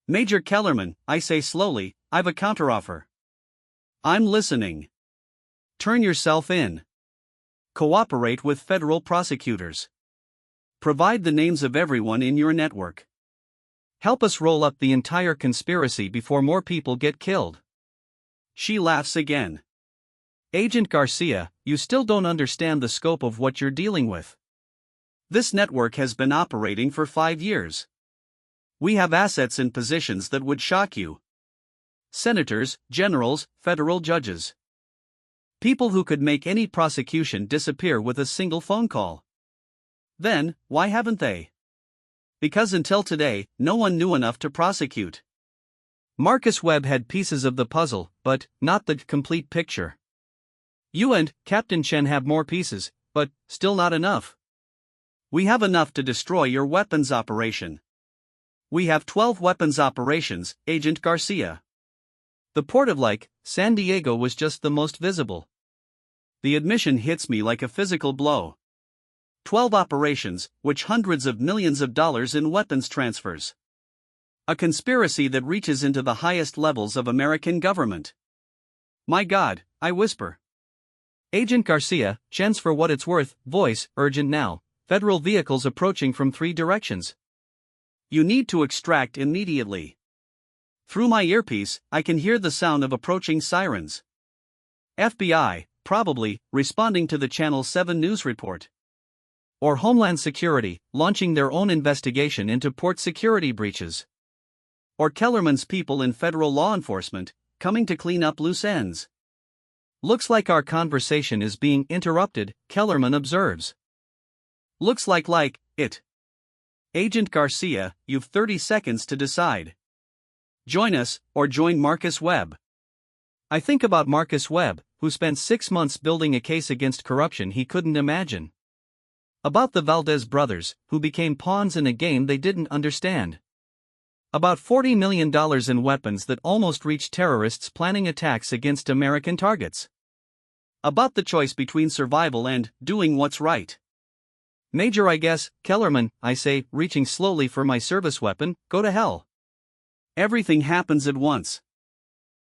Major Kellerman, I say slowly, I've a counteroffer. I'm listening. Turn yourself in. Cooperate with federal prosecutors. Provide the names of everyone in your network. Help us roll up the entire conspiracy before more people get killed. She laughs again. Agent Garcia, you still don't understand the scope of what you're dealing with. This network has been operating for 5 years. We have assets and positions that would shock you. Senators, generals, federal judges. People who could make any prosecution disappear with a single phone call. Then, why haven't they? Because until today, no one knew enough to prosecute. Marcus Webb had pieces of the puzzle, but not the complete picture. You and Captain Chen have more pieces, but still not enough. We have enough to destroy your weapons operation. We have 12 weapons operations, Agent Garcia. The port of San Diego was just the most visible. The admission hits me like a physical blow. 12 operations, which hundreds of millions of dollars in weapons transfers. A conspiracy that reaches into the highest levels of American government. My God, I whisper. Agent Garcia, Chen's for what it's worth, voice, urgent now, federal vehicles approaching from 3 directions. You need to extract immediately. Through my earpiece, I can hear the sound of approaching sirens. FBI, probably, responding to the Channel 7 news report. Or Homeland Security, launching their own investigation into port security breaches. Or Kellerman's people in federal law enforcement, coming to clean up loose ends. Looks like our conversation is being interrupted, Kellerman observes. Looks like it. Agent Garcia, you've 30 seconds to decide. Join us, or join Marcus Webb. I think about Marcus Webb, who spent 6 months building a case against corruption he couldn't imagine. About the Valdez brothers, who became pawns in a game they didn't understand. About $40 million in weapons that almost reached terrorists planning attacks against American targets. About the choice between survival and doing what's right. Major, I guess, Kellerman, I say, reaching slowly for my service weapon, go to hell. Everything happens at once.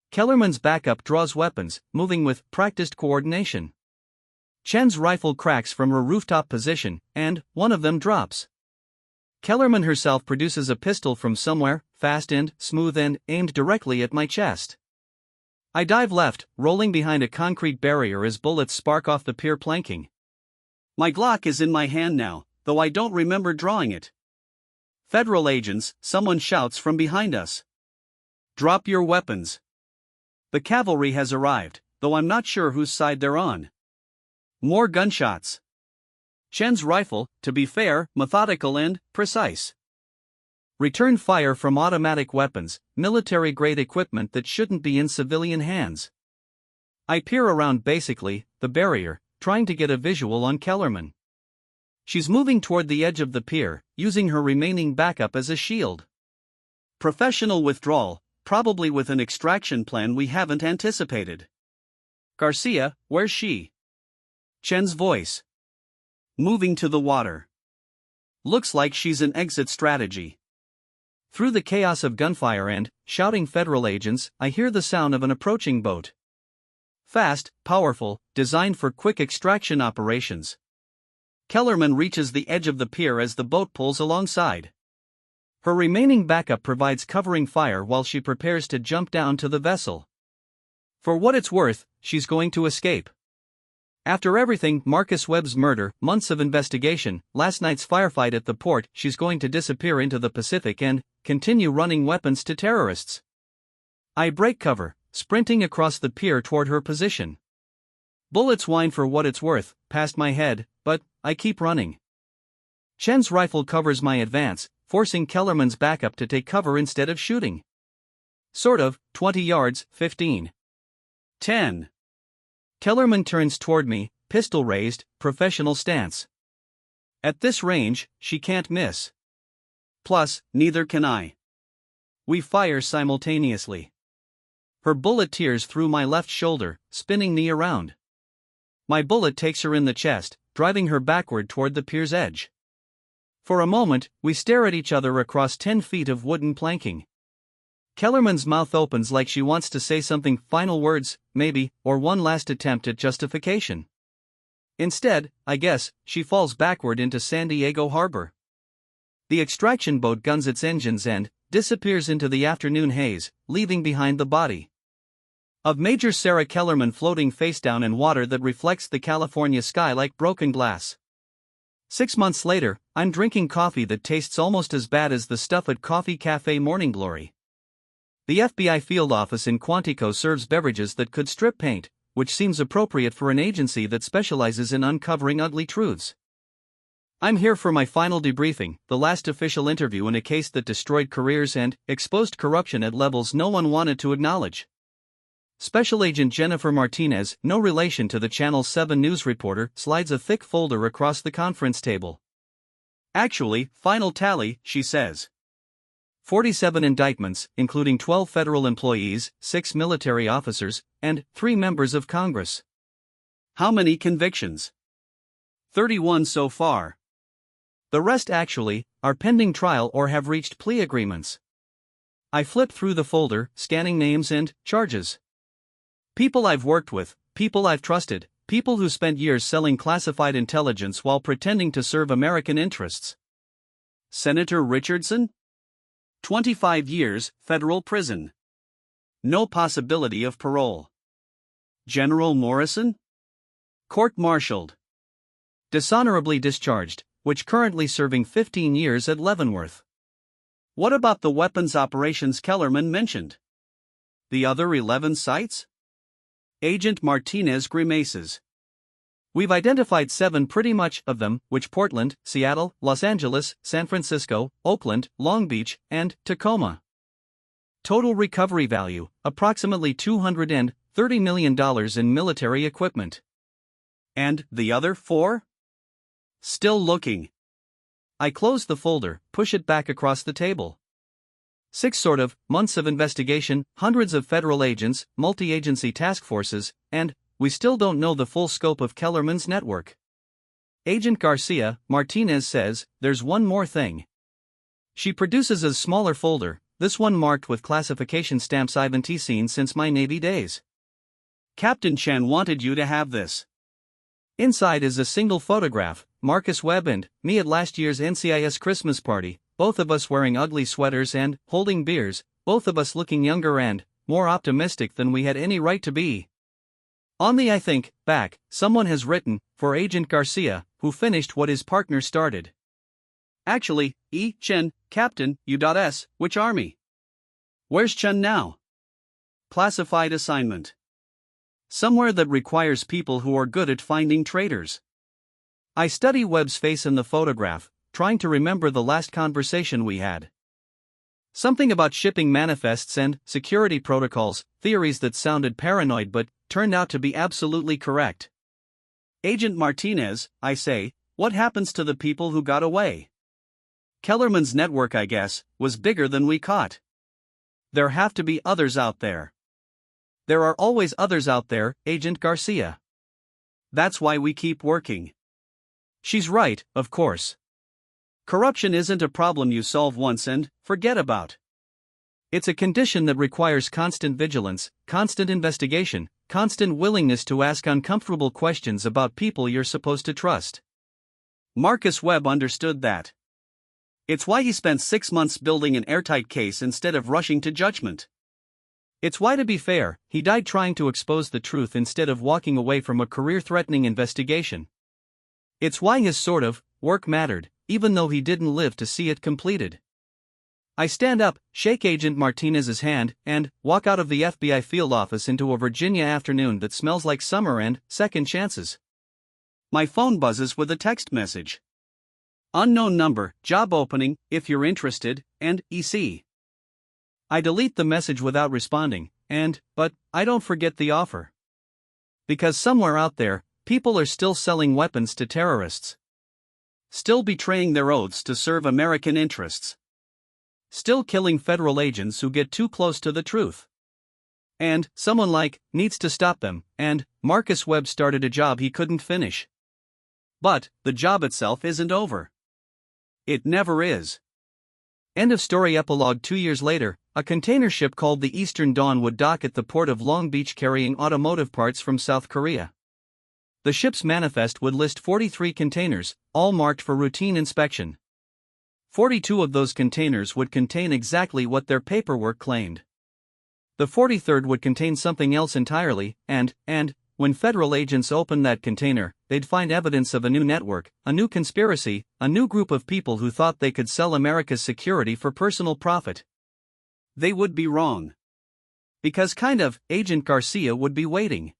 Kellerman's backup draws weapons, moving with practiced coordination. Chen's rifle cracks from her rooftop position, and one of them drops. Kellerman herself produces a pistol from somewhere, fast and smooth and aimed directly at my chest. I dive left, rolling behind a concrete barrier as bullets spark off the pier planking. My Glock is in my hand now, though I don't remember drawing it. Federal agents, someone shouts from behind us. Drop your weapons. The cavalry has arrived, though I'm not sure whose side they're on. More gunshots. Chen's rifle, to be fair, methodical and precise. Return fire from automatic weapons, military-grade equipment that shouldn't be in civilian hands. I peer around basically, the barrier, trying to get a visual on Kellerman. She's moving toward the edge of the pier, using her remaining backup as a shield. Professional withdrawal, probably with an extraction plan we haven't anticipated. Garcia, where's she? Chen's voice. Moving to the water. Looks like she's an exit strategy. Through the chaos of gunfire and shouting federal agents, I hear the sound of an approaching boat. Fast, powerful, designed for quick extraction operations. Kellerman reaches the edge of the pier as the boat pulls alongside. Her remaining backup provides covering fire while she prepares to jump down to the vessel. For what it's worth, she's going to escape. After everything, Marcus Webb's murder, months of investigation, last night's firefight at the port, she's going to disappear into the Pacific and continue running weapons to terrorists. I break cover, sprinting across the pier toward her position. Bullets whine for what it's worth, past my head, but I keep running. Chen's rifle covers my advance, forcing Kellerman's backup to take cover instead of shooting. Sort of, 20 yards, 15. 10. Kellerman turns toward me, pistol raised, professional stance. At this range, she can't miss. Plus, neither can I. We fire simultaneously. Her bullet tears through my left shoulder, spinning me around. My bullet takes her in the chest, driving her backward toward the pier's edge. For a moment, we stare at each other across 10 feet of wooden planking. Kellerman's mouth opens like she wants to say something, final words, maybe, or one last attempt at justification. Instead, I guess, she falls backward into San Diego Harbor. The extraction boat guns its engines and disappears into the afternoon haze, leaving behind the body of Major Sarah Kellerman floating face down in water that reflects the California sky like broken glass. 6 months later, I'm drinking coffee that tastes almost as bad as the stuff at Coffee Cafe Morning Glory. The FBI field office in Quantico serves beverages that could strip paint, which seems appropriate for an agency that specializes in uncovering ugly truths. I'm here for my final debriefing, the last official interview in a case that destroyed careers and exposed corruption at levels no one wanted to acknowledge. Special Agent Jennifer Martinez, no relation to the Channel 7 news reporter, slides a thick folder across the conference table. Actually, final tally, she says. 47 indictments, including 12 federal employees, 6 military officers, and 3 members of Congress. How many convictions? 31 so far. The rest actually are pending trial or have reached plea agreements. I flip through the folder, scanning names and charges. People I've worked with, people I've trusted, people who spent years selling classified intelligence while pretending to serve American interests. Senator Richardson? 25 years, federal prison. No possibility of parole. General Morrison? Court-martialed. Dishonorably discharged, which currently serving 15 years at Leavenworth. What about the weapons operations Kellerman mentioned? The other 11 sites? Agent Martinez grimaces. We've identified 7 pretty much of them, which Portland, Seattle, Los Angeles, San Francisco, Oakland, Long Beach, and Tacoma. Total recovery value, approximately $230 million in military equipment. And the other 4? Still looking. I close the folder, push it back across the table. 6 months of investigation, hundreds of federal agents, multi-agency task forces, and we still don't know the full scope of Kellerman's network. Agent Garcia, Martinez says, there's one more thing. She produces a smaller folder, this one marked with classification stamps I've seen since my Navy days. Captain Chen wanted you to have this. Inside is a single photograph, Marcus Webb and me at last year's NCIS Christmas party, both of us wearing ugly sweaters and holding beers, both of us looking younger and more optimistic than we had any right to be. On the I think back, someone has written, for Agent Garcia, who finished what his partner started. Actually, Chen, Captain, U.S., which army? Where's Chen now? Classified assignment. Somewhere that requires people who are good at finding traitors. I study Webb's face in the photograph, trying to remember the last conversation we had. Something about shipping manifests and security protocols, theories that sounded paranoid but turned out to be absolutely correct. Agent Martinez, I say, what happens to the people who got away? Kellerman's network, I guess, was bigger than we caught. There have to be others out there. There are always others out there, Agent Garcia. That's why we keep working. She's right, of course. Corruption isn't a problem you solve once and forget about. It's a condition that requires constant vigilance, constant investigation, constant willingness to ask uncomfortable questions about people you're supposed to trust. Marcus Webb understood that. It's why he spent 6 months building an airtight case instead of rushing to judgment. It's why, to be fair, he died trying to expose the truth instead of walking away from a career-threatening investigation. It's why his work mattered, even though he didn't live to see it completed. I stand up, shake Agent Martinez's hand, and walk out of the FBI field office into a Virginia afternoon that smells like summer and second chances. My phone buzzes with a text message. Unknown number, job opening, if you're interested, and EC. I delete the message without responding, but I don't forget the offer. Because somewhere out there, people are still selling weapons to terrorists. Still betraying their oaths to serve American interests. Still killing federal agents who get too close to the truth. And someone needs to stop them, and Marcus Webb started a job he couldn't finish. But the job itself isn't over. It never is. End of story. Epilogue. 2 years later, a container ship called the Eastern Dawn would dock at the port of Long Beach carrying automotive parts from South Korea. The ship's manifest would list 43 containers, all marked for routine inspection. 42 of those containers would contain exactly what their paperwork claimed. The 43rd would contain something else entirely, and when federal agents opened that container, they'd find evidence of a new network, a new conspiracy, a new group of people who thought they could sell America's security for personal profit. They would be wrong. Because Agent Garcia would be waiting.